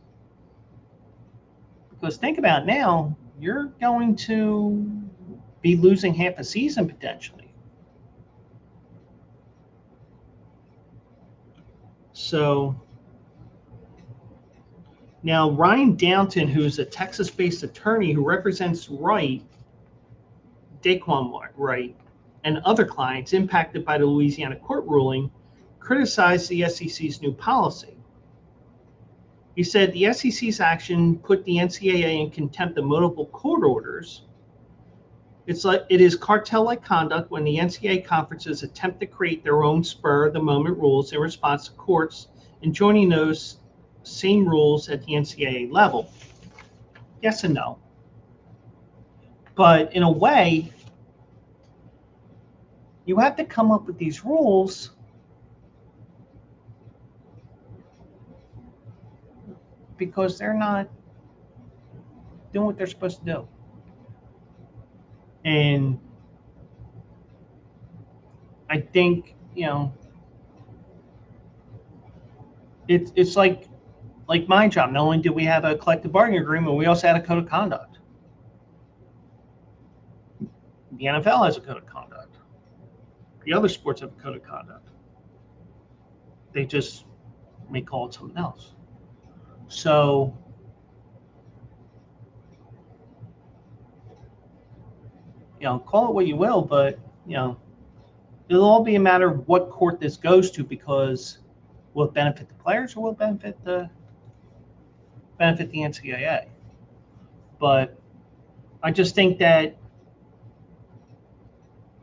Because think about it now, you're going to be losing half a season potentially. So now Ryan Downton, who's a Texas-based attorney who represents Daquan Wright, and other clients impacted by the Louisiana court ruling, criticized the SEC's new policy. He said the SEC's action put the NCAA in contempt of multiple court orders. It is cartel-like conduct when the NCAA conferences attempt to create their own spur-of-the-moment rules in response to courts and joining those same rules at the NCAA level. Yes and no. But in a way, you have to come up with these rules because they're not doing what they're supposed to do. And I think, it's like my job. Not only did we have a collective bargaining agreement, we also had a code of conduct. The NFL has a code of conduct. The other sports have a code of conduct. They just may call it something else. So call it what you will, but it'll all be a matter of what court this goes to, because will it benefit the players or will it benefit the NCAA? But I just think that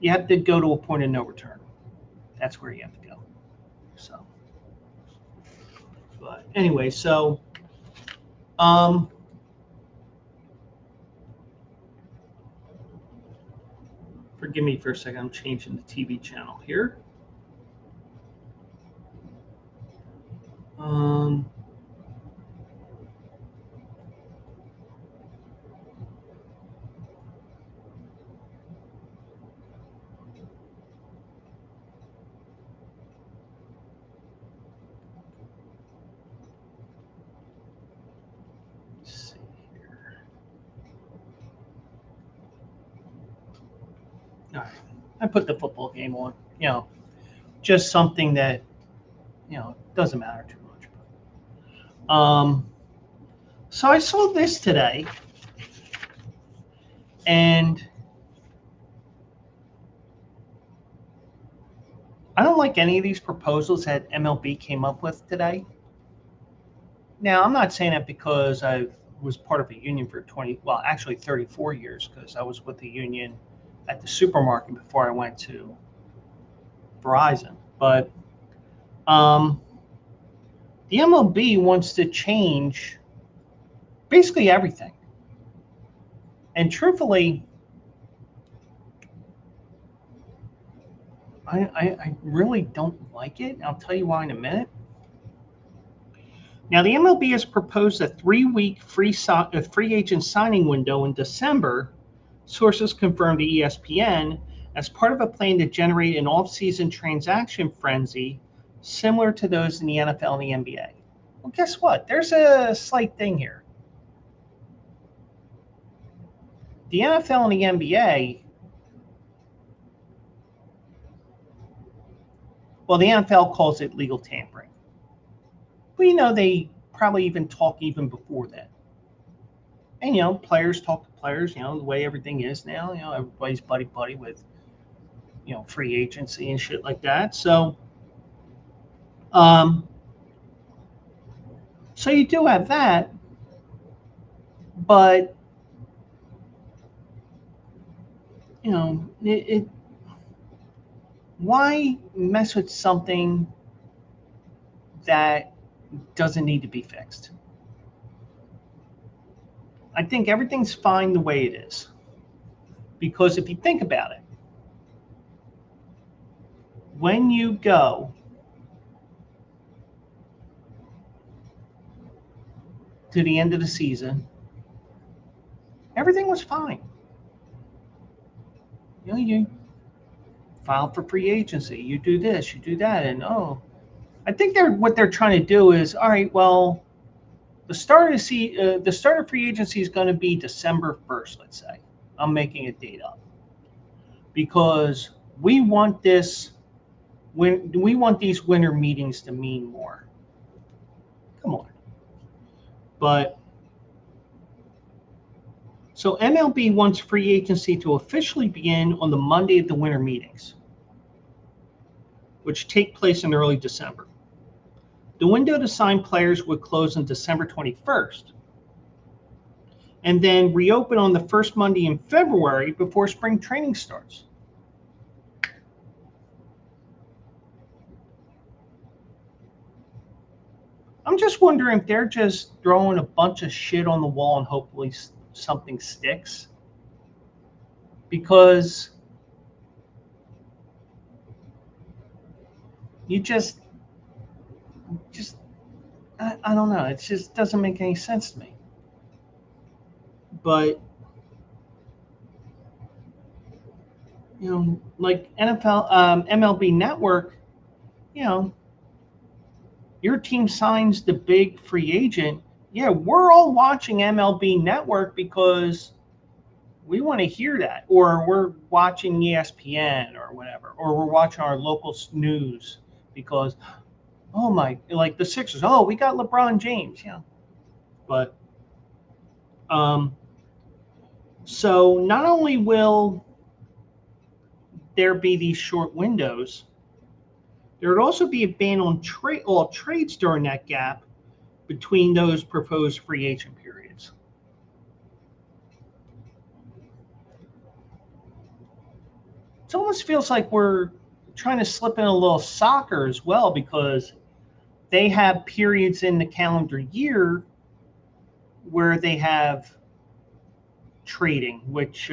you have to go to a point of no return. That's where you have to go. So, but anyway, so forgive me for a second. I'm changing the TV channel here. All right. I put the football game on, just something that, doesn't matter too much. So I saw this today, and I don't like any of these proposals that MLB came up with today. Now, I'm not saying that because I was part of a union for 34 years, because I was with the union at the supermarket before I went to Verizon. But the MLB wants to change basically everything. And truthfully, I really don't like it. I'll tell you why in a minute. Now, the MLB has proposed a 3-week free agent signing window in December, sources confirmed to ESPN, as part of a plan to generate an off-season transaction frenzy similar to those in the NFL and the NBA. Well, guess what? There's a slight thing here. The NFL and the NBA, well, the NFL calls it legal tampering. We know they probably even talk even before that. And, players talk to players, the way everything is now, everybody's buddy with, free agency and shit like that. So, so you do have that, but, why mess with something that doesn't need to be fixed? I think everything's fine the way it is. Because if you think about it, when you go to the end of the season, everything was fine. You file for free agency, you do this, you do that, and I think what they're trying to do is, all right, well, the start of free agency is going to be December 1st, let's say. I'm making a date up. Because we want these winter meetings to mean more. Come on. But so MLB wants free agency to officially begin on the Monday of the winter meetings, which take place in early December. The window to sign players would close on December 21st, and then reopen on the first Monday in February before spring training starts. I'm just wondering if they're just throwing a bunch of shit on the wall and hopefully something sticks. Because you just I don't know. It just doesn't make any sense to me. But like NFL, MLB Network, your team signs the big free agent. Yeah, we're all watching MLB Network because we want to hear that, or we're watching ESPN or whatever, or we're watching our local news because, like the Sixers. Oh, we got LeBron James, But, so not only will there be these short windows, there would also be a ban on all trades during that gap between those proposed free agent periods. It almost feels like we're trying to slip in a little soccer as well, because they have periods in the calendar year where they have trading, which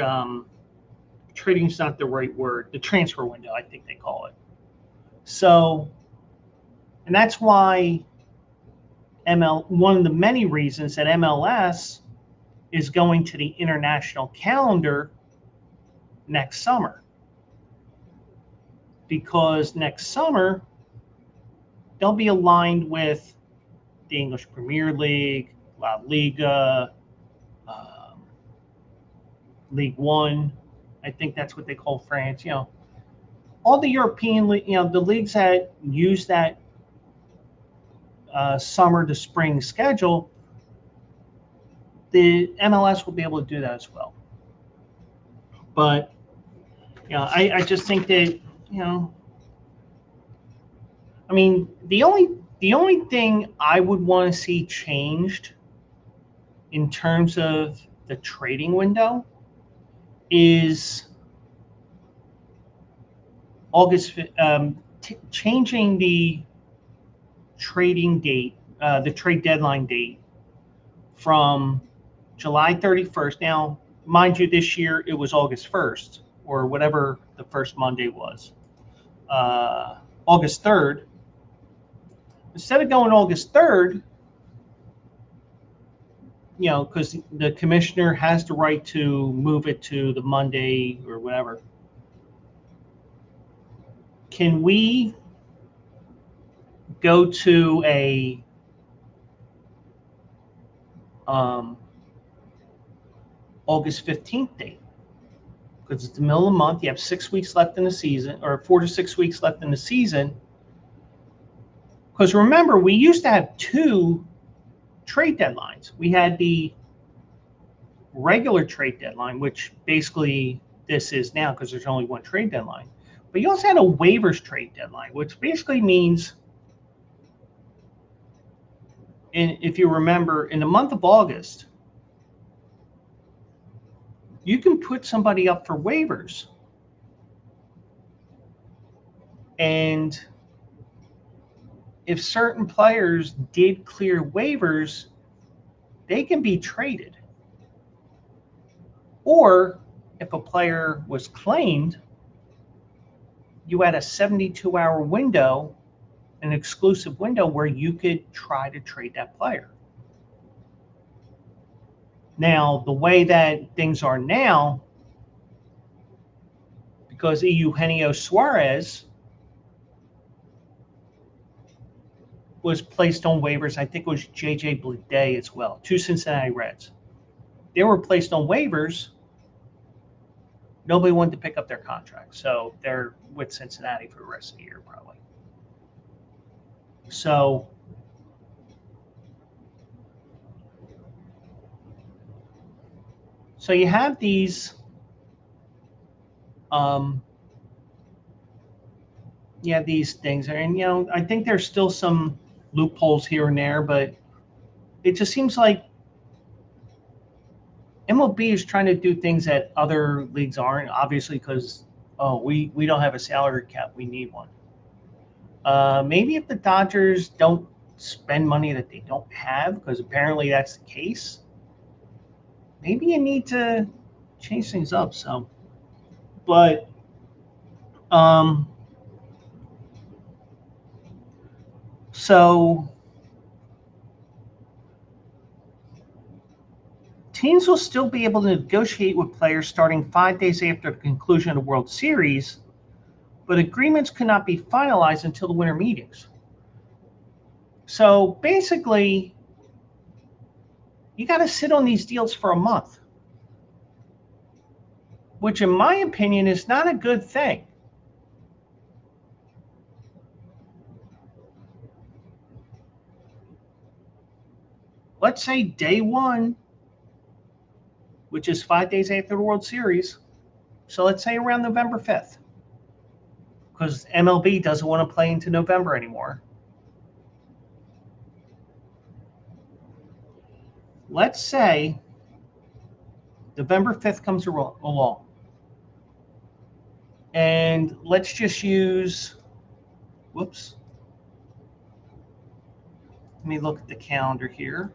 trading is not the right word. The transfer window, I think they call it. So, and that's why one of the many reasons that MLS is going to the international calendar next summer. Because next summer, they'll be aligned with the English Premier League, La Liga, League One. I think that's what they call France. All the European, the leagues that use that summer to spring schedule, the MLS will be able to do that as well. But I just think that I mean the only thing I would want to see changed in terms of the trading window is changing the trading date, the trade deadline date from July 31st. Now, mind you, this year it was August 1st or whatever the first Monday was, August 3rd. Instead of going August 3rd, because the commissioner has the right to move it to the Monday or whatever. Can we go to a August 15th date? Because it's the middle of the month, you have 6 weeks left in the season, or 4 to 6 weeks left in the season. Because remember, we used to have 2 trade deadlines. We had the regular trade deadline, which basically this is now because there's only 1 trade deadline. But you also had a waivers trade deadline, which basically means, if you remember, in the month of August, you can put somebody up for waivers. And if certain players did clear waivers, they can be traded. Or if a player was claimed, you had a 72-hour window, an exclusive window where you could try to trade that player. Now, the way that things are now, because Eugenio Suarez was placed on waivers, I think it was JJ Bleday as well, 2 Cincinnati Reds. They were placed on waivers. Nobody wanted to pick up their contract, so they're with Cincinnati for the rest of the year probably. So you have these these things, and I think there's still some loopholes here and there, but it just seems like MLB is trying to do things that other leagues aren't, obviously, because we don't have a salary cap, we need one. Maybe if the Dodgers don't spend money that they don't have, because apparently that's the case, maybe you need to change things up. But teams will still be able to negotiate with players starting 5 days after the conclusion of the World Series, but agreements could not be finalized until the winter meetings. So basically, you got to sit on these deals for a month, which in my opinion is not a good thing. Let's say day 1, which is 5 days after the World Series. So let's say around November 5th, because MLB doesn't want to play into November anymore. Let's say November 5th comes along. And let's just use, let me look at the calendar here.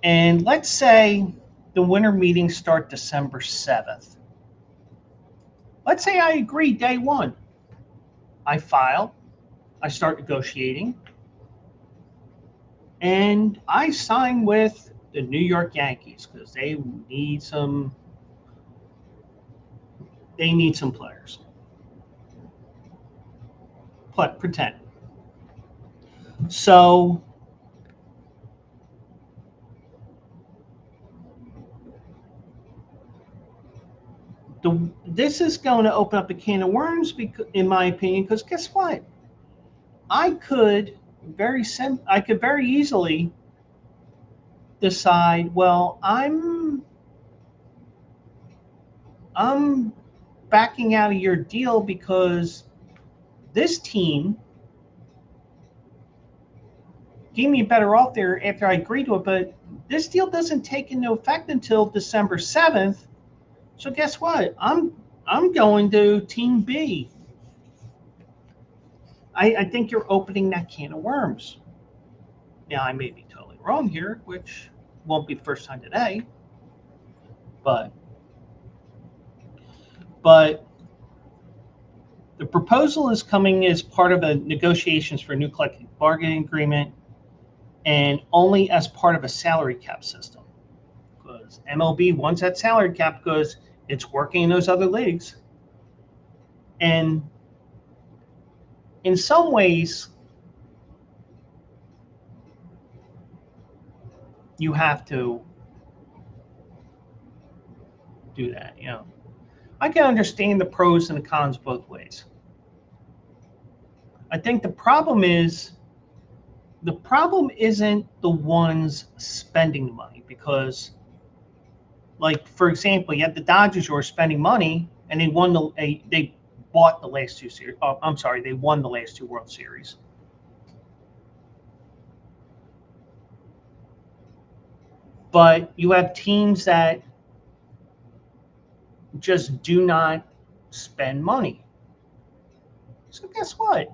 And let's say the winter meetings start December 7th. Let's say I agree day 1. I file, I start negotiating, and I sign with the New York Yankees because they need some players. Pretend. So this is going to open up a can of worms, in my opinion, because guess what? I could very easily decide, well, I'm backing out of your deal because this team gave me a better offer after I agreed to it, but this deal doesn't take into effect until December 7th. So guess what? I'm going to Team B. I think you're opening that can of worms. Now, I may be totally wrong here, which won't be the first time today, but the proposal is coming as part of the negotiations for a new collective bargaining agreement and only as part of a salary cap system. Because MLB wants that salary cap because it's working in those other leagues. And in some ways, you have to do that. I can understand the pros and the cons both ways. I think the problem isn't the ones spending the money, because, like, for example, you have the Dodgers who are spending money and they bought the last two series. Oh, I'm sorry, they won the last two World Series. But you have teams that just do not spend money. So guess what?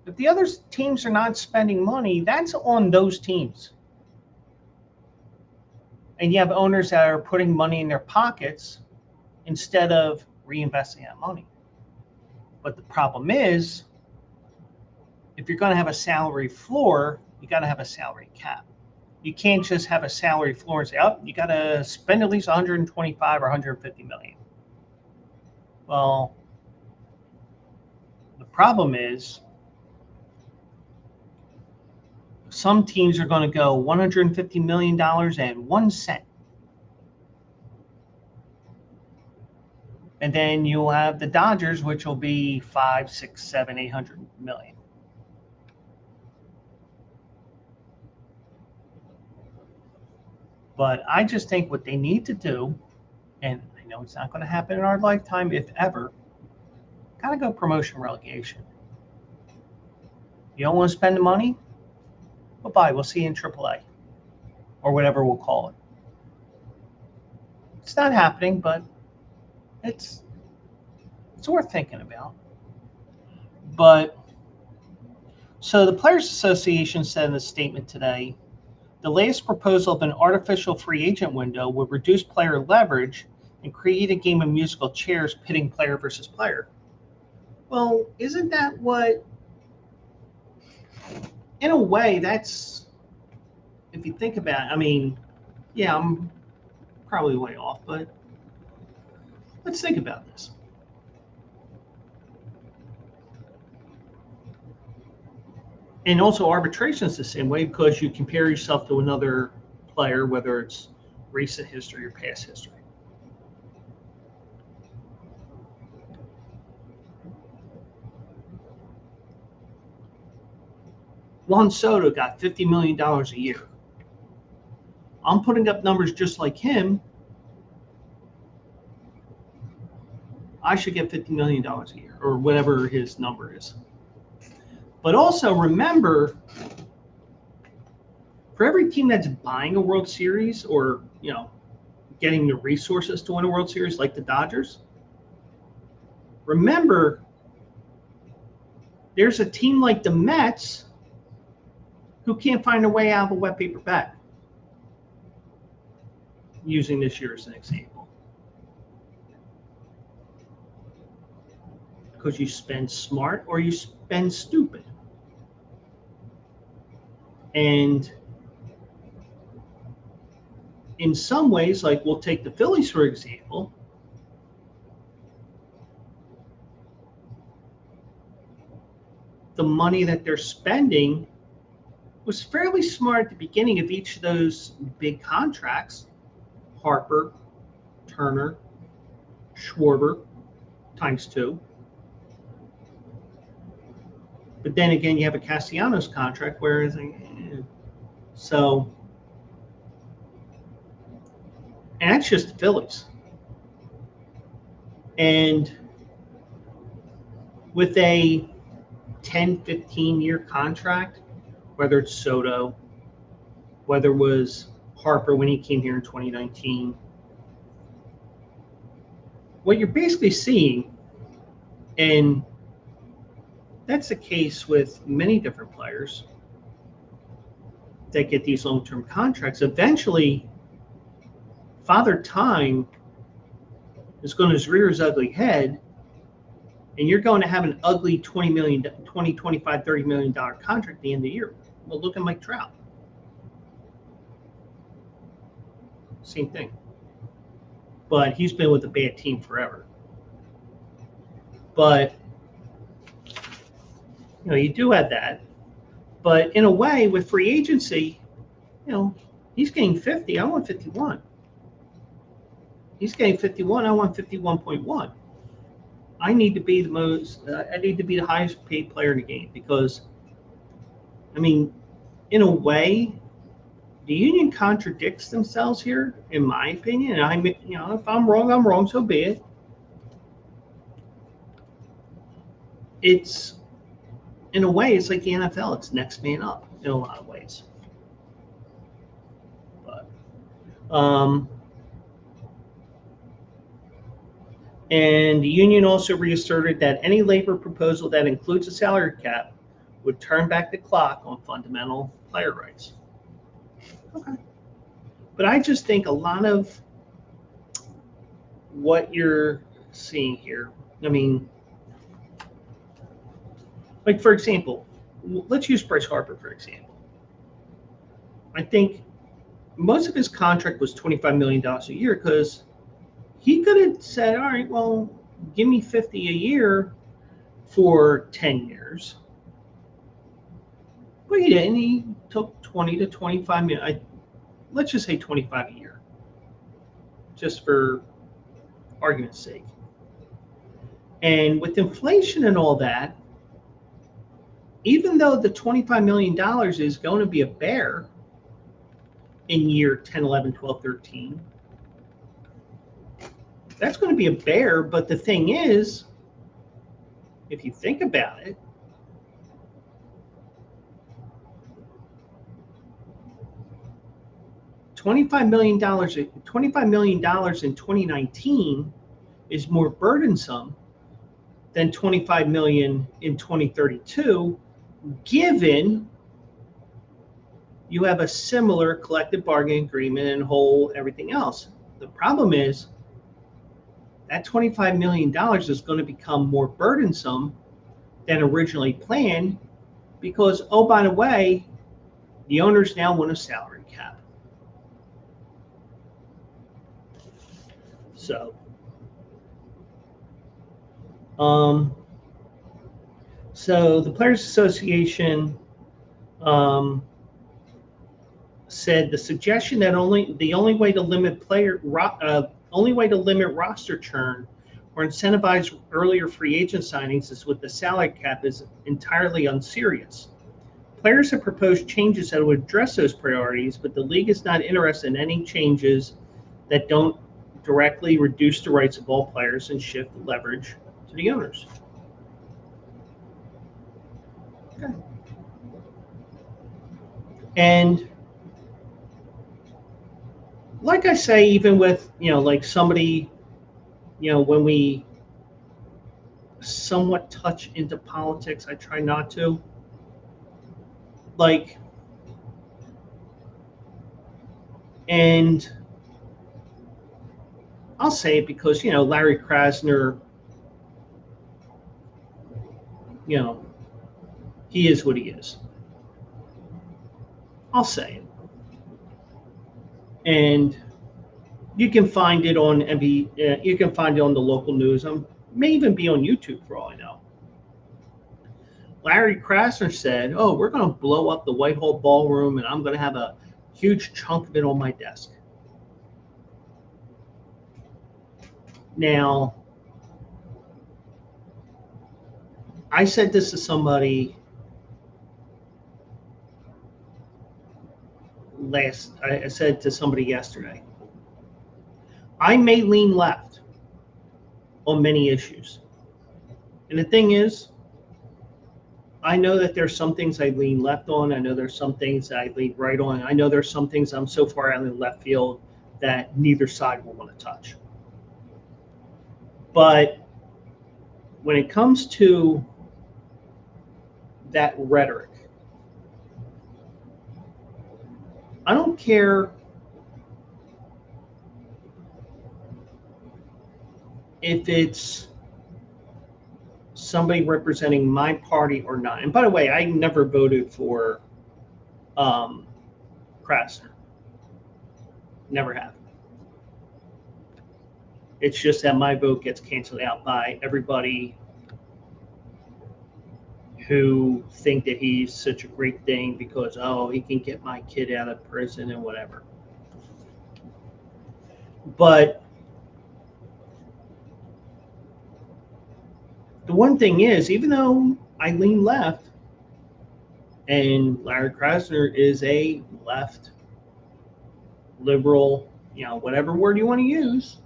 If the other teams are not spending money, that's on those teams. And you have owners that are putting money in their pockets instead of reinvesting that money. But the problem is, if you're going to have a salary floor, you got to have a salary cap. You can't just have a salary floor and say, oh, you got to spend at least 125 or 150 million. Well, the problem is some teams are going to go $150 million and 1 cent. And then you'll have the Dodgers, which will be 5, 6, 7, 800 million. But I just think what they need to do, and I know it's not going to happen in our lifetime, if ever, got to go promotion relegation. You don't want to spend the money? Bye-bye. We'll see you in AAA or whatever we'll call it. It's not happening, but it's worth thinking about. But so the Players Association said in a statement today, the latest proposal of an artificial free agent window would reduce player leverage and create a game of musical chairs pitting player versus player. Well, isn't that what, in a way, that's, if you think about it, I mean, yeah, I'm probably way off, but let's think about this. And also arbitration is the same way, because you compare yourself to another player, whether it's recent history or past history. Juan Soto got $50 million a year. I'm putting up numbers just like him. I should get $50 million a year, or whatever his number is. But also remember, for every team that's buying a World Series or, getting the resources to win a World Series like the Dodgers, remember, there's a team like the Mets who can't find a way out of a wet paper bag, using this year as an example. Because you spend smart or you spend stupid. And in some ways, like we'll take the Phillies, for example, the money that they're spending was fairly smart at the beginning of each of those big contracts. Harper, Turner, Schwarber, ×2. But then again, you have a Castellanos contract, whereas So, and that's just the Phillies. And with a 10, 15-year contract, whether it's Soto, whether it was Harper when he came here in 2019, what you're basically seeing, and that's the case with many different players that get these long-term contracts, eventually Father Time is going to rear his ugly head, and you're going to have an ugly $20 million, $20, $25, $30 million contract at the end of the year. Well, look at Mike Trout. Same thing. But he's been with a bad team forever. But, you know, you do have that. But in a way, with free agency, you know, he's getting 50. I want 51. He's getting 51. I want 51.1. I need to be the most. I need to be the highest paid player in the game because, I mean, in a way, the union contradicts themselves here, in my opinion. And you know, if I'm wrong, I'm wrong. So be it. It's, in a way, it's like the NFL. It's next man up in a lot of ways. But, and the union also reasserted that any labor proposal that includes a salary cap would turn back the clock on fundamental player rights. Okay. But I just think a lot of what you're seeing here, I mean, like, for example, let's use Bryce Harper, for example. I think most of his contract was $25 million a year because he could have said, all right, well, give me 50 a year for 10 years. But he didn't. He took 20 to 25 million. Let's just say 25 a year, just for argument's sake. And with inflation and all that, even though the $25 million is going to be a bear in year 10, 11, 12, 13, that's going to be a bear. But the thing is, if you think about it, $25 million in 2019 is more burdensome than $25 million in 2032, given you have a similar collective bargaining agreement and whole everything else. The problem is that $25 million is going to become more burdensome than originally planned because, oh, by the way, the owners now want a salary cap. So, so the Players Association said the suggestion that the only way to limit roster churn or incentivize earlier free agent signings is with the salary cap is entirely unserious. Players have proposed changes that would address those priorities, but the league is not interested in any changes that don't directly reduce the rights of all players and shift leverage to the owners. Okay. And like I say, even with, you know, like somebody, you know, when we somewhat touch into politics, I try not to. Like, and I'll say it because, you know, Larry Krasner, you know, he is what he is. I'll say it. And you can find it on you can find it on the local news. May even be on YouTube for all I know. Larry Krasner said, "Oh, we're going to blow up the Whitehall Ballroom, and I'm going to have a huge chunk of it on my desk." Now, I said this to somebody I said to somebody yesterday, I may lean left on many issues. And the thing is, I know that there's some things I lean left on. I know there's some things I lean right on. I know there's some things I'm so far out in the left field that neither side will want to touch. But when it comes to that rhetoric, I don't care if it's somebody representing my party or not. And by the way, I never voted for Krasner. Never have. It's just that my vote gets canceled out by everybody who think that he's such a great thing because, oh, he can get my kid out of prison and whatever. But the one thing is, even though I lean left, and Larry Krasner is a left liberal, whatever word you want to use,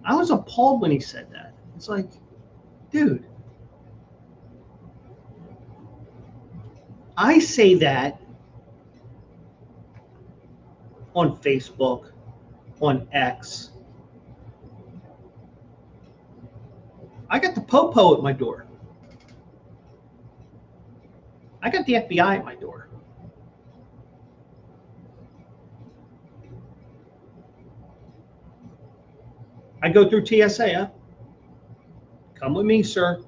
I was appalled when he said that. It's like, dude, I say that on Facebook, on X. I got the Popo at my door. I got the FBI at my door. I go through TSA. Huh? Come with me, sir.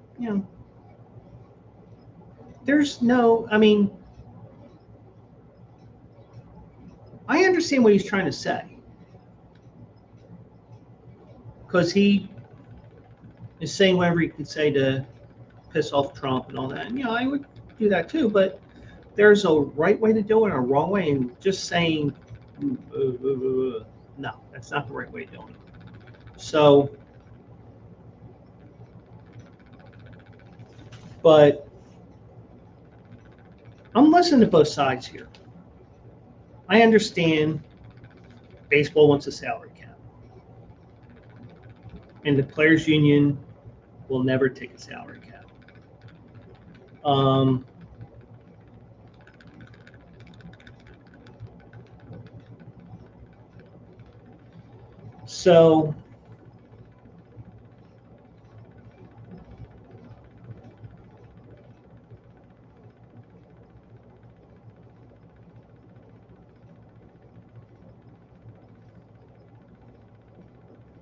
There's no, I understand what he's trying to say. Because he is saying whatever he could say to piss off Trump and all that. And, I would do that too. But there's a right way to do it and a wrong way. And just saying, no, that's not the right way of doing it. So, but I'm listening to both sides here. I understand baseball wants a salary cap. And the players' union will never take a salary cap. So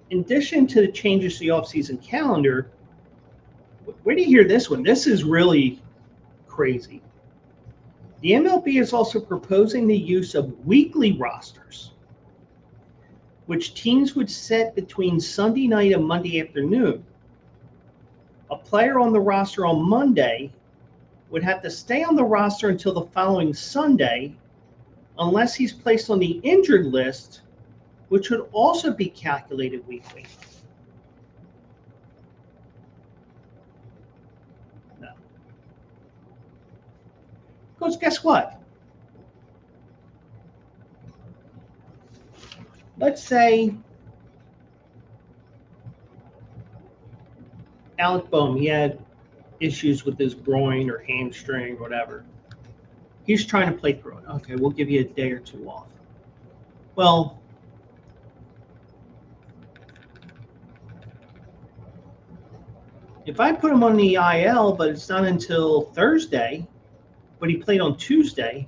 in addition to the changes to the offseason calendar, where do you hear this one? This is really crazy. The MLB is also proposing the use of weekly rosters, which teams would set between Sunday night and Monday afternoon. A player on the roster on Monday would have to stay on the roster until the following Sunday unless he's placed on the injured list, which would also be calculated weekly. No. Because guess what? Let's say Alec Bohm, he had issues with his groin or hamstring or whatever. He's trying to play through it. Okay, we'll give you a day or two off. Well, if I put him on the IL, but it's not until Thursday, but he played on Tuesday,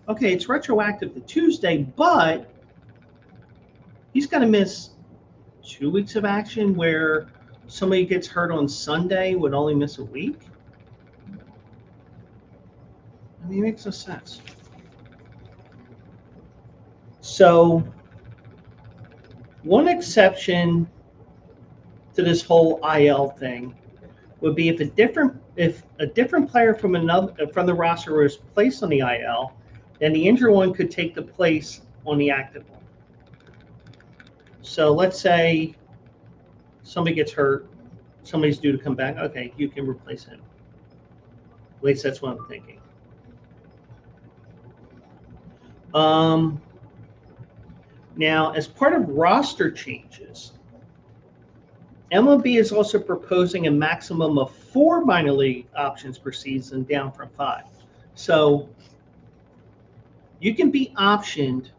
okay, it's retroactive to Tuesday, but he's going to miss 2 weeks of action where somebody gets hurt on Sunday would only miss a week. It makes no sense. So one exception to this whole IL thing would be if a different player from the roster was placed on the IL, then the injured one could take the place on the active one. So let's say somebody gets hurt, somebody's due to come back. Okay, you can replace him. At least that's what I'm thinking. Um, Now, as part of roster changes, MLB is also proposing a maximum of 4 minor league options per season, down from 5. So you can be optioned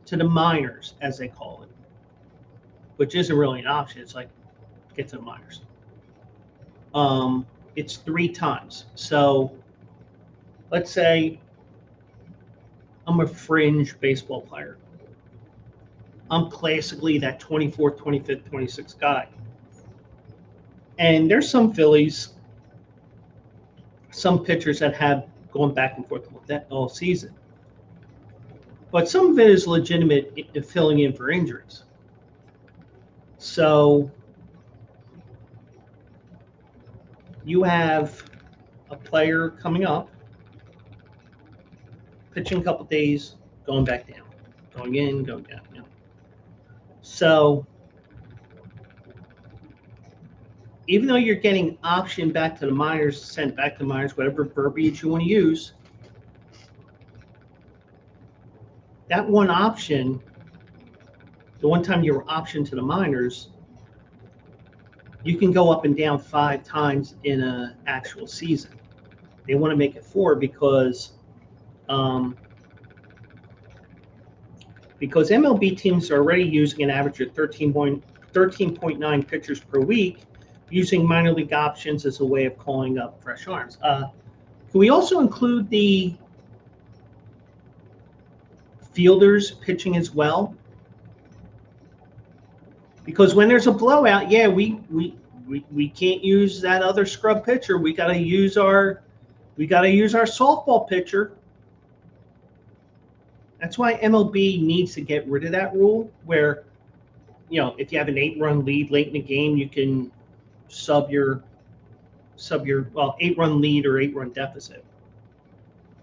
to the minors, as they call it, which isn't really an option. It's like get to the minors. It's 3 times. So let's say I'm a fringe baseball player. I'm classically that 24th, 25th, 26th guy. And there's some Phillies, some pitchers that have gone back and forth with that all season. But some of it is legitimate filling in for injuries. So you have a player coming up, pitching a couple days, going back down, going in, going down. So even though you're getting option back to the minors, sent back to the minors, whatever verbiage you want to use, that one option, the one time you were optioned to the minors, you can go up and down 5 times in an actual season. They want to make it 4 because MLB teams are already using an average of 13.9 pitchers per week, using minor league options as a way of calling up fresh arms. Can we also include the fielders pitching as well? Because when there's a blowout, yeah, we can't use that other scrub pitcher. We got to use our softball pitcher. That's why MLB needs to get rid of that rule where, if you have an 8-run lead late in the game, you can sub your 8-run lead or 8-run deficit.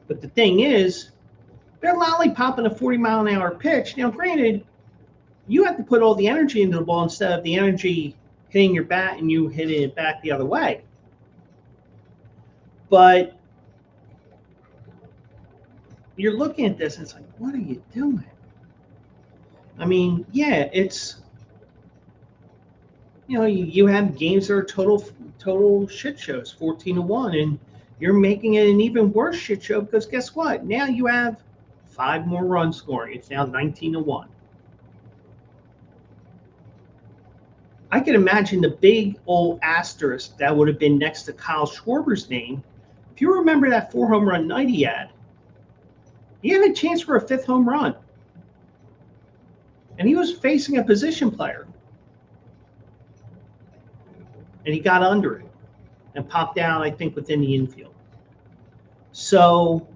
But the thing is, they're lollipopping a 40-mile-an-hour pitch. Now, granted, you have to put all the energy into the ball instead of the energy hitting your bat and you hitting it back the other way. But you're looking at this and it's like, what are you doing? I mean, yeah, it's, you have games that are total shit shows, 14-1, and you're making it an even worse shit show because guess what? Now you have 5 more runs scoring. It's now 19-1. I can imagine the big old asterisk that would have been next to Kyle Schwarber's name. If you remember that 4 home run night he had a chance for a 5th home run. And he was facing a position player. And he got under it and popped down, I think, within the infield. So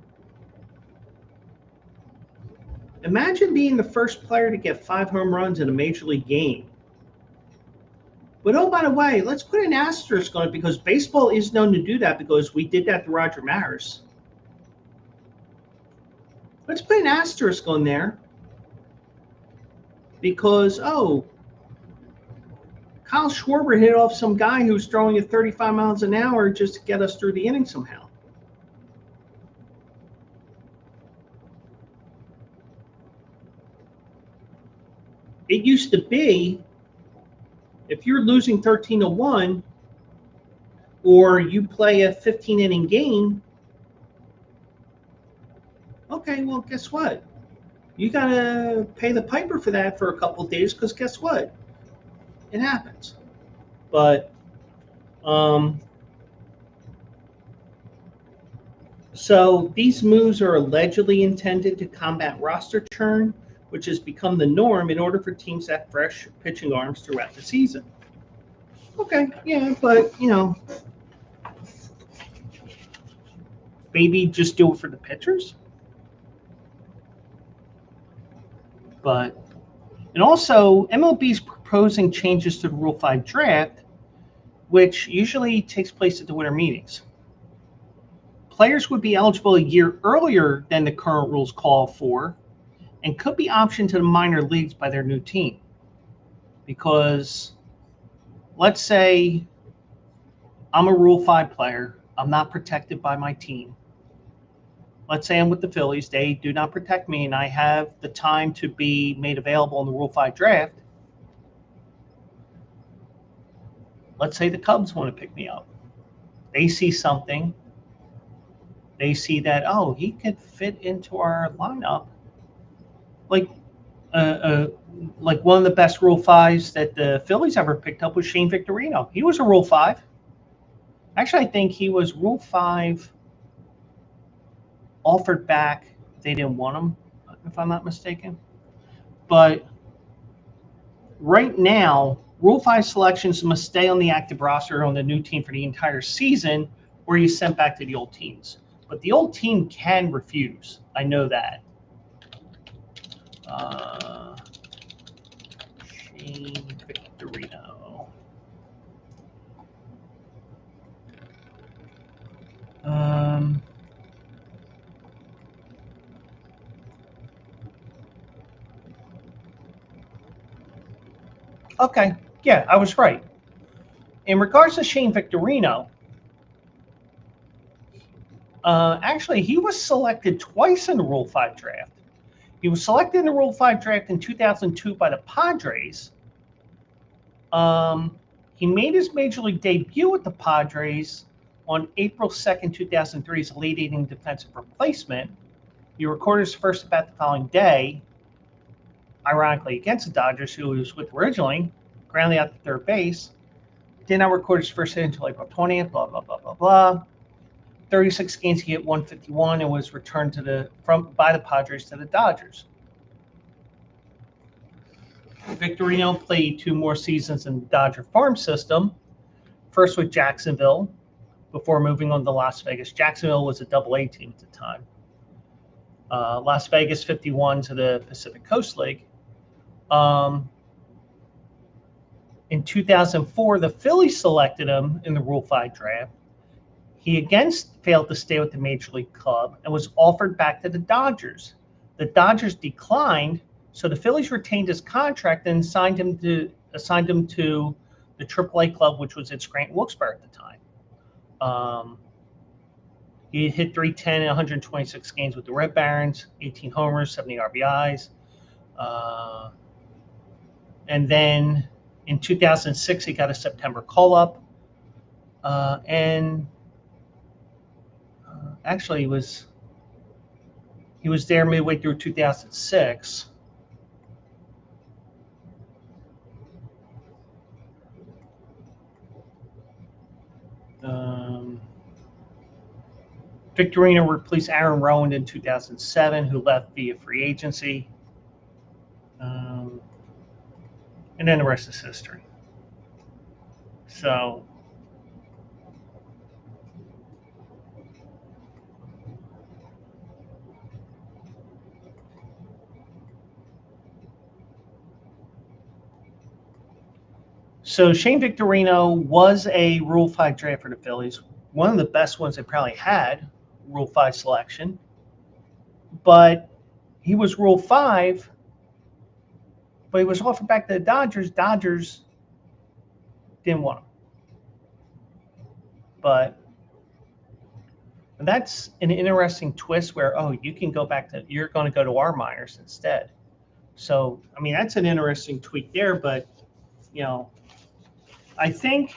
imagine being the first player to get 5 home runs in a major league game. But oh, by the way, let's put an asterisk on it because baseball is known to do that because we did that to Roger Maris. Let's put an asterisk on there because, Kyle Schwarber hit off some guy who's throwing at 35 miles an hour just to get us through the inning somehow. It used to be, if you're losing 13-1 or you play a 15-inning game, okay, well, guess what? You got to pay the piper for that for a couple of days because guess what? It happens. But so these moves are allegedly intended to combat roster churn, which has become the norm in order for teams to have fresh pitching arms throughout the season. Okay, yeah, but, maybe just do it for the pitchers. And also, MLB is proposing changes to the Rule 5 draft, which usually takes place at the winter meetings. Players would be eligible a year earlier than the current rules call for and could be optioned to the minor leagues by their new team. Because let's say I'm a Rule 5 player. I'm not protected by my team. let's say I'm with the Phillies, they do not protect me, and I have the time to be made available in the Rule 5 draft. Let's say the Cubs want to pick me up. They see something. They see that, oh, he could fit into our lineup. Like, uh, uh, like one of the best Rule 5s that the Phillies ever picked up was Shane Victorino. He was a Rule 5. Actually, I think he was Rule 5 offered back. They didn't want him, if I'm not mistaken. But right now, Rule 5 selections must stay on the active roster on the new team for the entire season, or he's sent back to the old teams. But the old team can refuse. I know that. Shane Victorino. Okay, yeah, I was right. In regards to Shane Victorino, actually, he was selected twice in the Rule 5 draft. He was selected in the Rule 5 draft in 2002 by the Padres. He made his major league debut with the Padres on April 2nd, 2003 as a leading defensive replacement. He recorded his first at bat the following day, ironically against the Dodgers, who he was with originally, grounding out to third base. Did not record his first hit until April 20th, blah, blah, blah, blah, blah. 36 games, he hit 151 and was returned by the Padres to the Dodgers. Victorino played 2 more seasons in the Dodger farm system, first with Jacksonville before moving on to Las Vegas. Jacksonville was a Double-A team at the time. Las Vegas 51 to the Pacific Coast League. In 2004, the Phillies selected him in the Rule 5 draft. He again failed to stay with the Major League club and was offered back to the Dodgers. The Dodgers declined, so the Phillies retained his contract and assigned him to the AAA club, which was at Scranton Wilkes-Barre at the time. He hit .310 in 126 games with the Red Barons, 18 homers, 70 RBIs. And then in 2006, he got a September call-up. Actually, he was there midway through 2006. Victorino replaced Aaron Rowand in 2007, who left via free agency. And then the rest is history. So Shane Victorino was a Rule 5 draft for the Phillies. One of the best ones they probably had, Rule 5 selection. But he was Rule 5, but he was offered back to the Dodgers. Dodgers didn't want him. But that's an interesting twist where, oh, you're going to go to our minors instead. So, I mean, that's an interesting tweak there, but, I think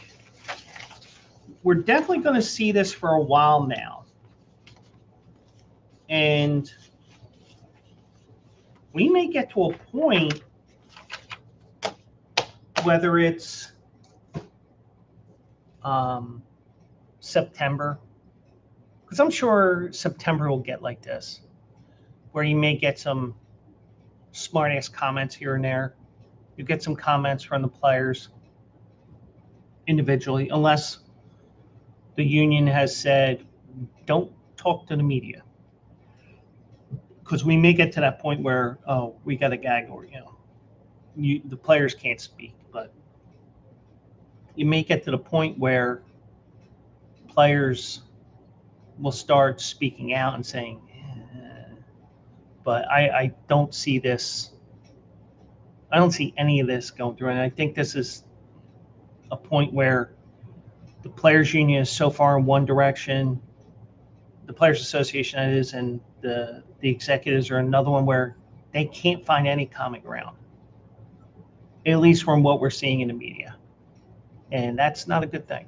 we're definitely going to see this for a while now. And we may get to a point, whether it's September, because I'm sure September will get like this, where you may get some smart-ass comments here and there. You get some comments from the players individually, unless the union has said, don't talk to the media. Because we may get to that point where, oh, we got a gag, or, the players can't speak. But you may get to the point where players will start speaking out and saying, but I don't see this. I don't see any of this going through. And I think this is a point where the players union is so far in one direction, the Players Association that is, and the executives are another one where they can't find any common ground, at least from what we're seeing in the media. And that's not a good thing.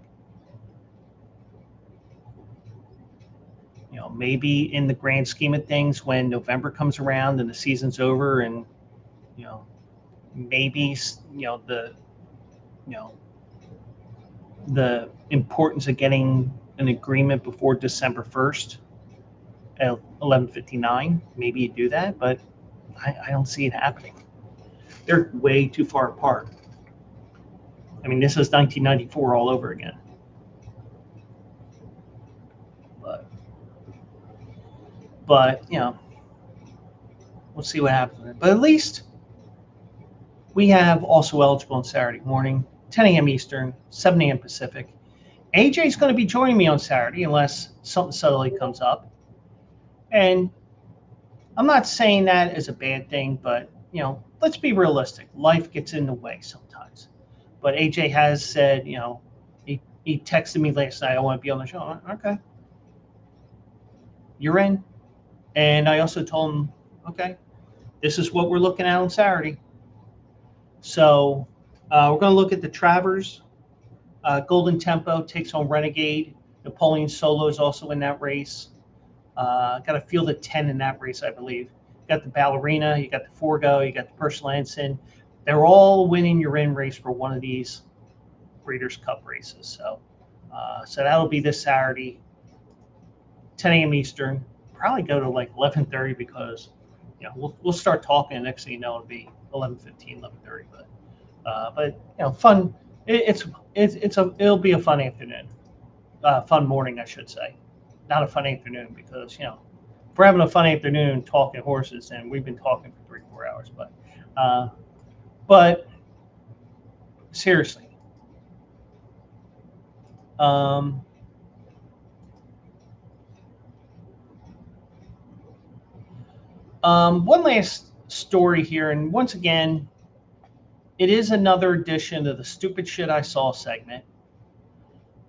Maybe in the grand scheme of things, when November comes around and the season's over, and maybe the importance of getting an agreement before December 1st at 11:59, maybe you do that, but I don't see it happening. They're way too far apart. I mean, this is 1994 all over again. But we'll see what happens. But at least we have also eligible on Saturday morning, 10 a.m. Eastern, 7 a.m. Pacific. AJ's going to be joining me on Saturday unless something suddenly comes up. And I'm not saying that as a bad thing, but, let's be realistic. Life gets in the way sometimes. But AJ has said, he texted me last night, I want to be on the show. Okay. You're in. And I also told him, okay, this is what we're looking at on Saturday. So we're going to look at the Travers. Golden Tempo takes on Renegade. Napoleon Solo is also in that race. Got a field of 10 in that race, I believe. You got the Ballerina, you got the Forgo, you got the Personal Ensign. They're all winning your in race for one of these Breeders' Cup races. So that'll be this Saturday, 10 a.m. Eastern. Probably go to like 11:30 because we'll start talking, and next thing you know it'll be 11:15, 11:30. But fun. It'll be a fun afternoon, fun morning, I should say, not a fun afternoon, because if we're having a fun afternoon talking horses, and we've been talking for 3-4 hours, but seriously, one last story here, and once again, it is another edition of the Stupid Shit I Saw segment.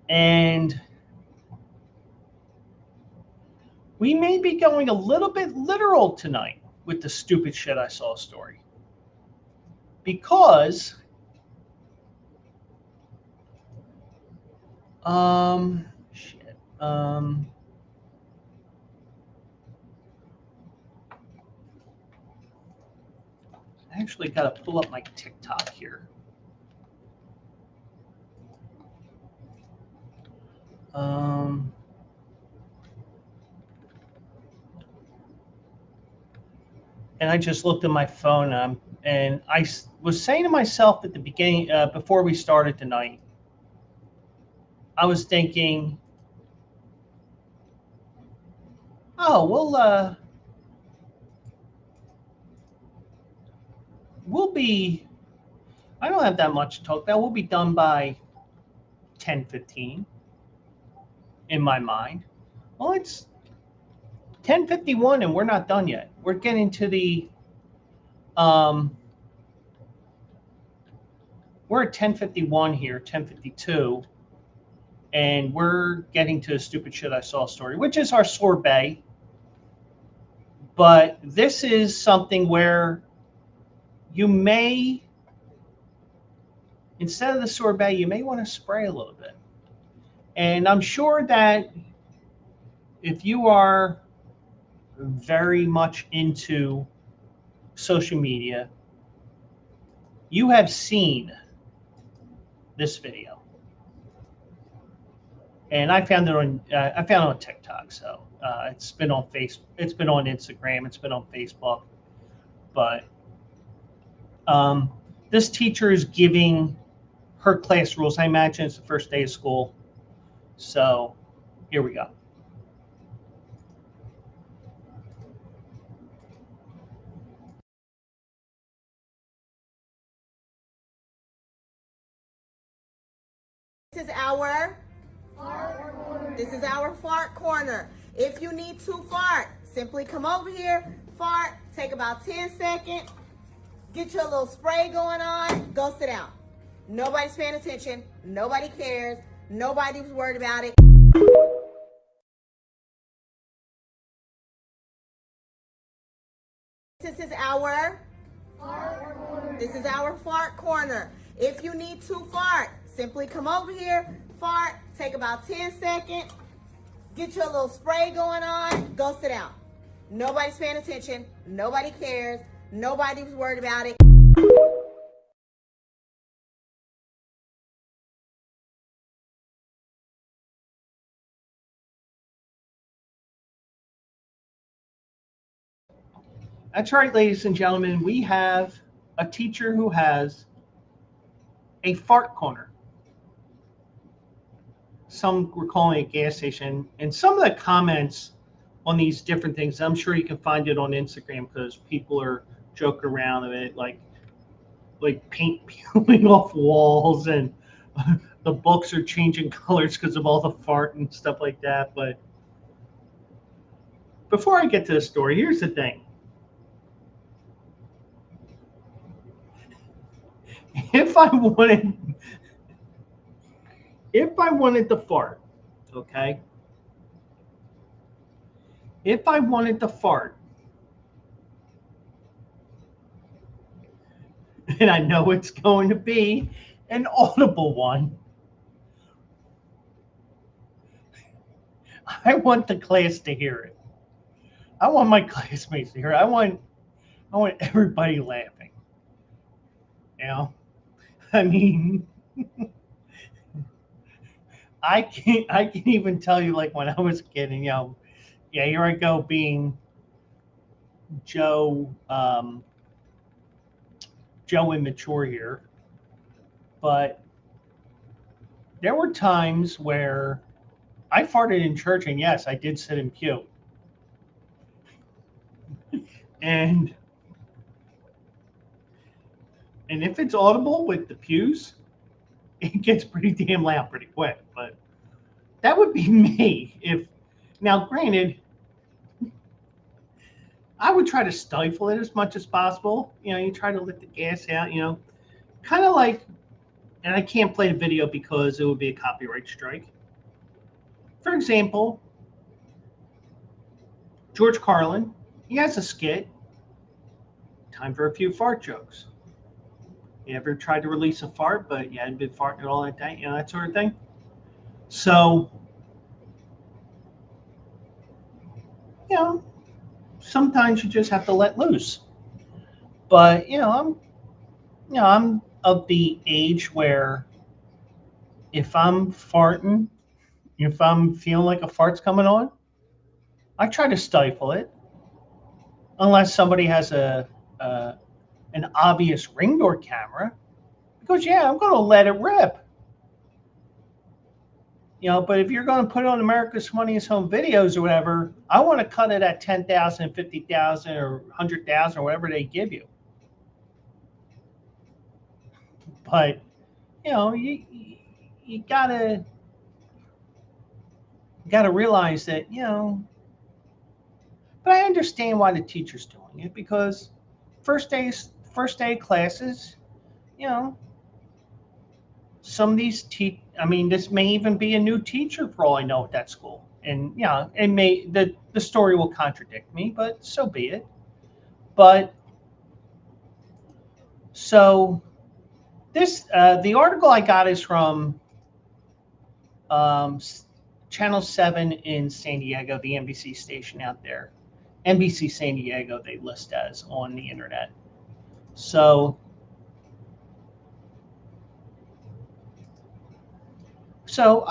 And we may be going a little bit literal tonight with the Stupid Shit I Saw story. Because I actually got to pull up my TikTok here. And I just looked at my phone, and I was saying to myself at the beginning, before we started tonight, I was thinking, oh, we'll be, I don't have that much to talk about. We'll be done by 10:15 in my mind. Well, it's 10:51 and we're not done yet. We're getting to the, we're at 10:51 here, 10:52, and we're getting to a Stupid Shit I Saw story, which is our sorbet. But this is something where you may, instead of the sorbet, you may want to spray a little bit. And I'm sure that if you are very much into social media, you have seen this video. And I found it on TikTok. So it's been on Facebook, it's been on Instagram, it's been on Facebook. But this teacher is giving her class rules. I imagine it's the first day of school. So here we go. This is our fart corner. If you need to fart, simply come over here, fart, take about 10 seconds, get your little spray going on, go sit down. Nobody's paying attention. Nobody cares. Nobody's worried about it. our fart corner. If you need to fart, simply come over here, fart, take about 10 seconds, get your little spray going on, go sit down. Nobody's paying attention. Nobody cares. Nobody's worried about it. That's right, ladies and gentlemen. We have a teacher who has a fart corner. Some were calling it a gas station. And some of the comments on these different things, I'm sure you can find it on Instagram because people are joking around with it, like paint peeling off walls and the books are changing colors because of all the fart and stuff like that. But before I get to the story, here's the thing. If I wanted to fart, okay? If I wanted to fart, and I know it's going to be an audible one, I want the class to hear it. I want my classmates to hear it. I want everybody laughing. You know? I mean, I can even tell you, like, when I was a kid, and yeah, here I go being Joe immature here, but there were times where I farted in church, and yes, I did sit in pew, and if it's audible with the pews, it gets pretty damn loud pretty quick. But that would be me. Now, granted, I would try to stifle it as much as possible. You try to let the gas out, kind of like, and I can't play the video because it would be a copyright strike. For example, George Carlin, he has a skit, Time for a Few Fart Jokes. You ever tried to release a fart, but you hadn't been farting at all that day, that sort of thing? So, sometimes you just have to let loose. But, I'm of the age where if I'm farting, if I'm feeling like a fart's coming on, I try to stifle it, unless somebody has an obvious ring door camera, because I'm going to let it rip. But if you're going to put it on America's Funniest Home Videos or whatever, I want to cut it at 10,000, 50,000, or 100,000, or whatever they give you. But you gotta realize that But I understand why the teacher's doing it, because first day classes, some of these this may even be a new teacher for all I know at that school. And the story will contradict me, but so be it. But so this the article I got is from Channel 7 in San Diego, the NBC station out there. NBC San Diego, they list as on the internet. So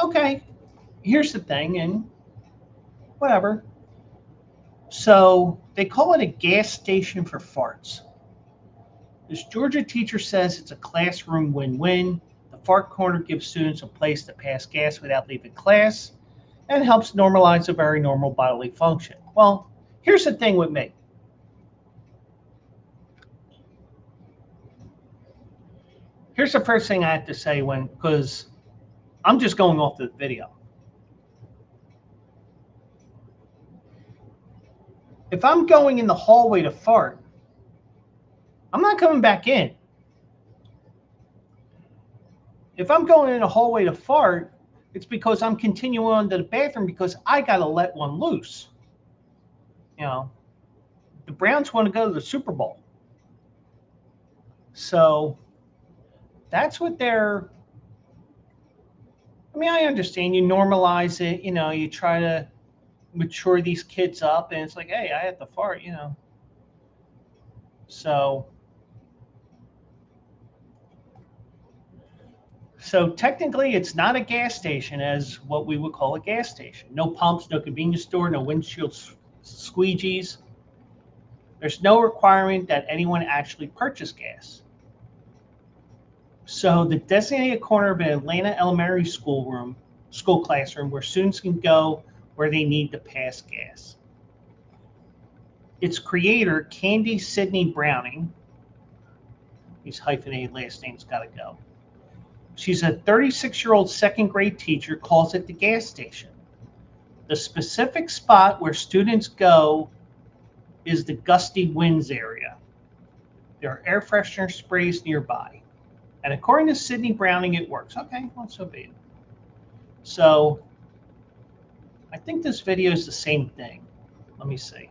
okay, here's the thing, and whatever. So they call it a gas station for farts. This Georgia teacher says it's a classroom win-win. The fart corner gives students a place to pass gas without leaving class and helps normalize a very normal bodily function. Well, here's the thing with me. Here's the first thing I have to say because I'm just going off the video. If I'm going in the hallway to fart, I'm not coming back in. If I'm going in the hallway to fart, it's because I'm continuing on to the bathroom because I got to let one loose. The Browns want to go to the Super Bowl. So that's what they're, I mean, I understand you normalize it, you try to mature these kids up, and it's like, hey, I had to fart. So, so technically, it's not a gas station as what we would call a gas station. No pumps, no convenience store, no windshield squeegees. There's no requirement that anyone actually purchase gas. So the designated corner of an Atlanta elementary school classroom where students can go where they need to pass gas. Its creator, Candy Sydney Browning, these hyphenated last names got to go. She's a 36-year-old second grade teacher, calls it the gas station. The specific spot where students go is the gusty winds area. There are air freshener sprays nearby. And according to Sydney Browning, it works. Okay, well, so be it. So I think this video is the same thing. Let me see.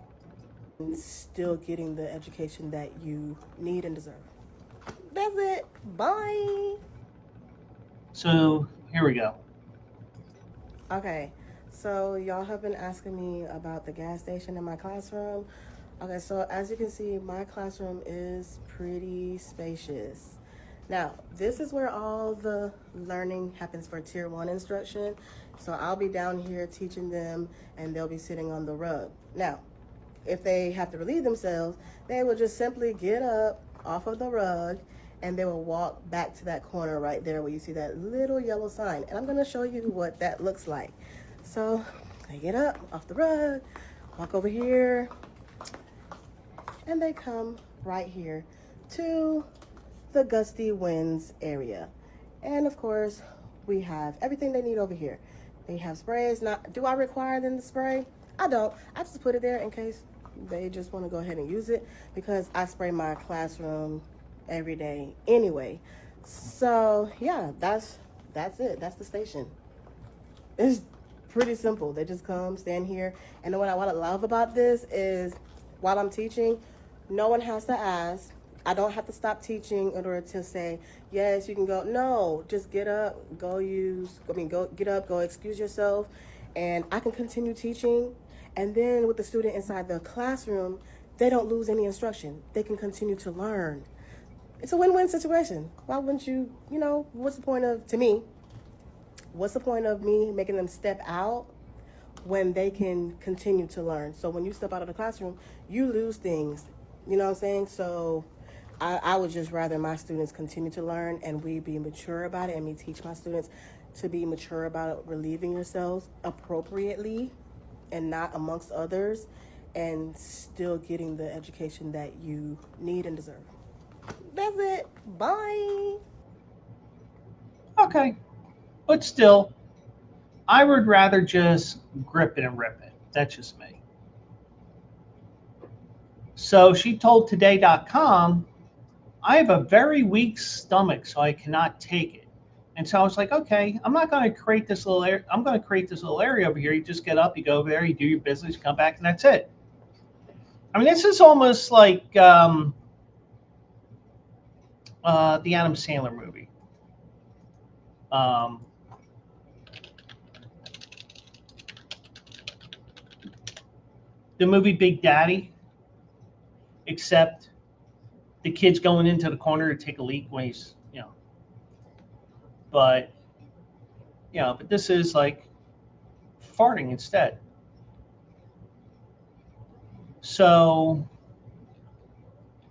Still getting the education that you need and deserve. That's it. Bye. So here we go. Okay, so y'all have been asking me about the gas station in my classroom. Okay, so as you can see, my classroom is pretty spacious. Now, this is where all the learning happens for Tier 1 instruction. So I'll be down here teaching them, and they'll be sitting on the rug. Now, if they have to relieve themselves, they will just simply get up off of the rug, and they will walk back to that corner right there where you see that little yellow sign. And I'm gonna show you what that looks like. So they get up off the rug, walk over here, and they come right here to the gusty winds area. And of course, we have everything they need over here. They have sprays. Now, do I require them to spray? I don't. I just put it there in case they just want to go ahead and use it, because I spray my classroom every day anyway. So yeah, that's it. That's the station. It's pretty simple. They just come, stand here. And what I love about this is while I'm teaching, no one has to ask. I don't have to stop teaching in order to say, yes, you can go. No, just get up, go get up, go excuse yourself, and I can continue teaching. And then with the student inside the classroom, they don't lose any instruction. They can continue to learn. It's a win-win situation. Why wouldn't you, what's the point of me making them step out when they can continue to learn? So when you step out of the classroom, you lose things. You know what I'm saying? So I would just rather my students continue to learn and we be mature about it, and me teach my students to be mature about relieving yourselves appropriately and not amongst others, and still getting the education that you need and deserve. That's it. Bye. Okay. But still, I would rather just grip it and rip it. That's just me. So she told Today.com, I have a very weak stomach, so I cannot take it. And so I was like, okay, I'm not going to create this little area. I'm going to create this little area over here. You just get up, you go over there, you do your business, you come back, and that's it. I mean, this is almost like the Adam Sandler movie. The movie Big Daddy, except the kid's going into the corner to take a leak when he's, but this is like farting instead. So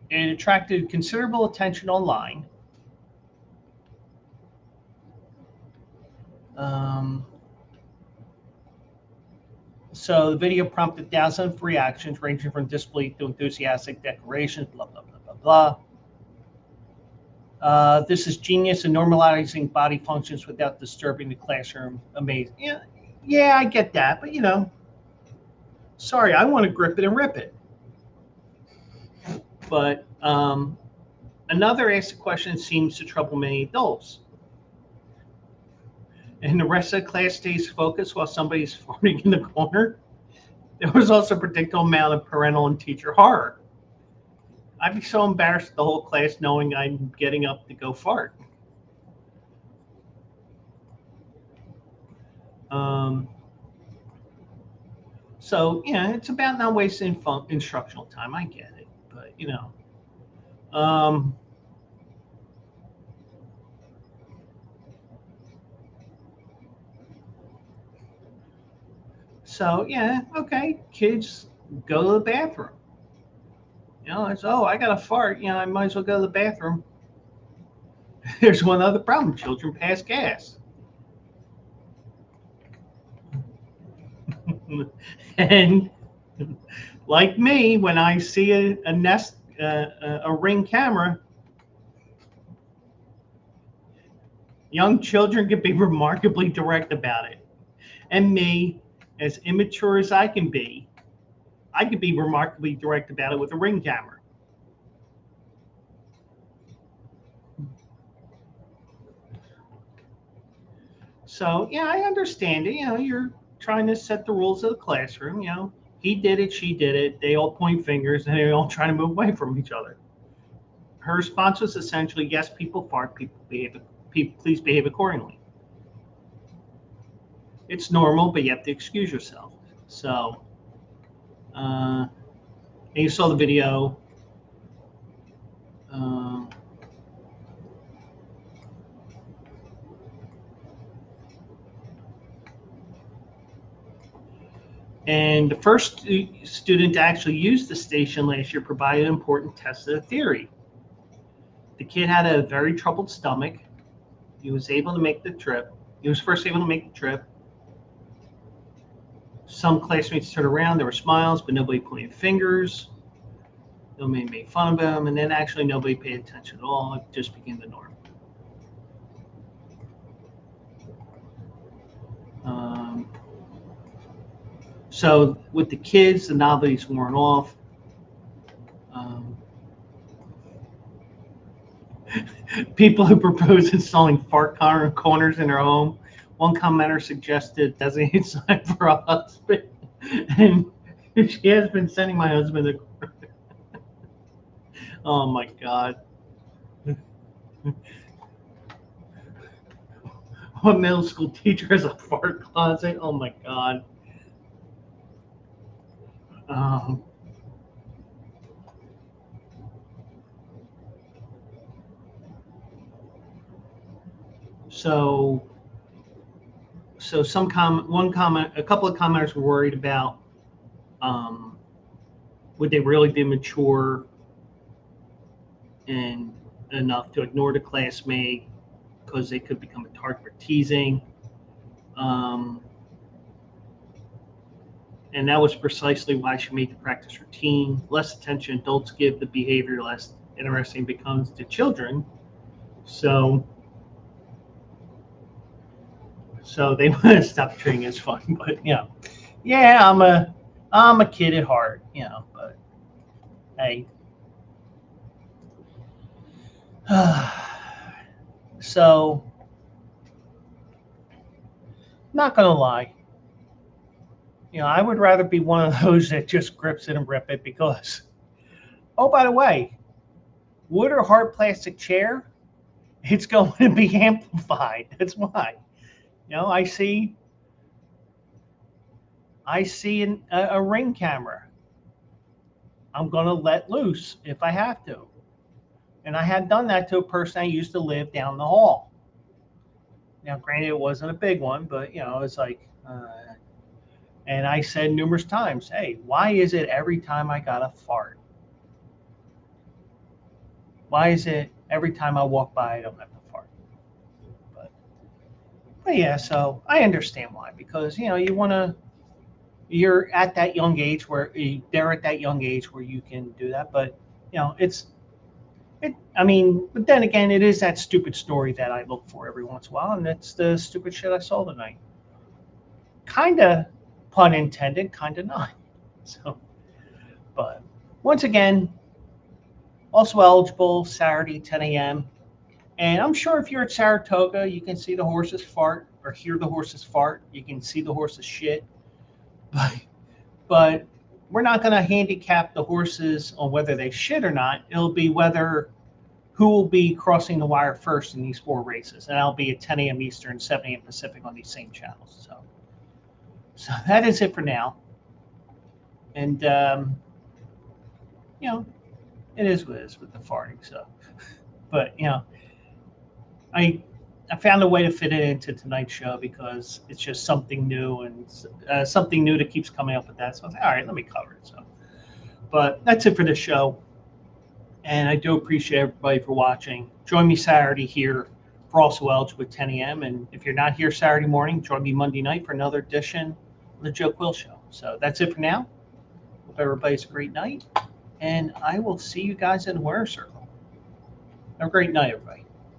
it attracted considerable attention online. So the video prompted thousands of reactions ranging from disbelief to enthusiastic declarations, blah, blah, blah, blah, blah. This is genius in normalizing body functions without disturbing the classroom. Amazing. Yeah, I get that, but sorry, I want to grip it and rip it. But another asked a question that seems to trouble many adults. And the rest of the class stays focused while somebody's farting in the corner. There was also a predictable amount of parental and teacher horror. I'd be so embarrassed the whole class knowing I'm getting up to go fart. Um, so yeah, it's about not wasting instructional time. I get it, but um, so yeah, okay, kids go to the bathroom. It's I got a fart. I might as well go to the bathroom. There's one other problem: children pass gas. And like me, when I see a Nest a Ring camera, young children can be remarkably direct about it. And me, as immature as I can be remarkably direct about it with a Ring camera. So yeah, I understand it. You're trying to set the rules of the classroom. He did it, she did it. They all point fingers and they all try to move away from each other. Her response was essentially, "Yes, people fart. People behave. Please behave accordingly. It's normal, but you have to excuse yourself." So, and you saw the video. Uh, And the first student to actually use the station last year provided an important test of the theory. The kid had a very troubled stomach. He was able to make the trip. He was first able to make the trip. Some classmates turned around. There were smiles, but nobody pointed fingers. Nobody made fun of him. And then actually nobody paid attention at all. It just became the norm. So with the kids, the novelty's worn off. People who propose installing fart corners in their home. One commenter suggested designated sign for a husband, and she has been sending my husband a. Oh my God. One middle school teacher has a fart closet. Oh my God. So a couple of commenters were worried about would they really be mature and enough to ignore the classmate because they could become a target for teasing. And that was precisely why she made the practice routine. Less attention adults give the behavior, less interesting becomes to children. So they want to stop treating it as fun. But I'm a kid at heart, but hey. So not gonna lie. I would rather be one of those that just grips it and rip it because, oh, by the way, wood or hard plastic chair, it's going to be amplified. That's why. I see a Ring camera. I'm going to let loose if I have to. And I have done that to a person I used to live down the hall. Now, granted, it wasn't a big one, but, it's like, and I said numerous times, hey, why is it every time I got a fart? Why is it every time I walk by, I don't have to fart? But yeah, so I understand why, because, you're at that young age where they're at that young age where you can do that. But, but then again, it is that stupid story that I look for every once in a while, and it's the stupid shit I saw tonight. Kind of, pun intended, kind of not. So, but once again, also eligible Saturday, 10 a.m. And I'm sure if you're at Saratoga, you can see the horses fart or hear the horses fart. You can see the horses shit. But we're not going to handicap the horses on whether they shit or not. It'll be whether who will be crossing the wire first in these 4 races, and that'll be at 10 a.m. Eastern, 7 a.m. Pacific on these same channels. So that is it for now. And it is what it is with the farting. So, but I found a way to fit it into tonight's show because it's just something new and something new that keeps coming up with that. So I was like, all right, let me cover it. So, but that's it for this show. And I do appreciate everybody for watching. Join me Saturday here for Also Eligible with 10 a.m. And if you're not here Saturday morning, join me Monday night for another edition of the Joe Quill Show. So that's it for now. Hope everybody's a great night. And I will see you guys in the Winner's Circle. Have a great night, everybody.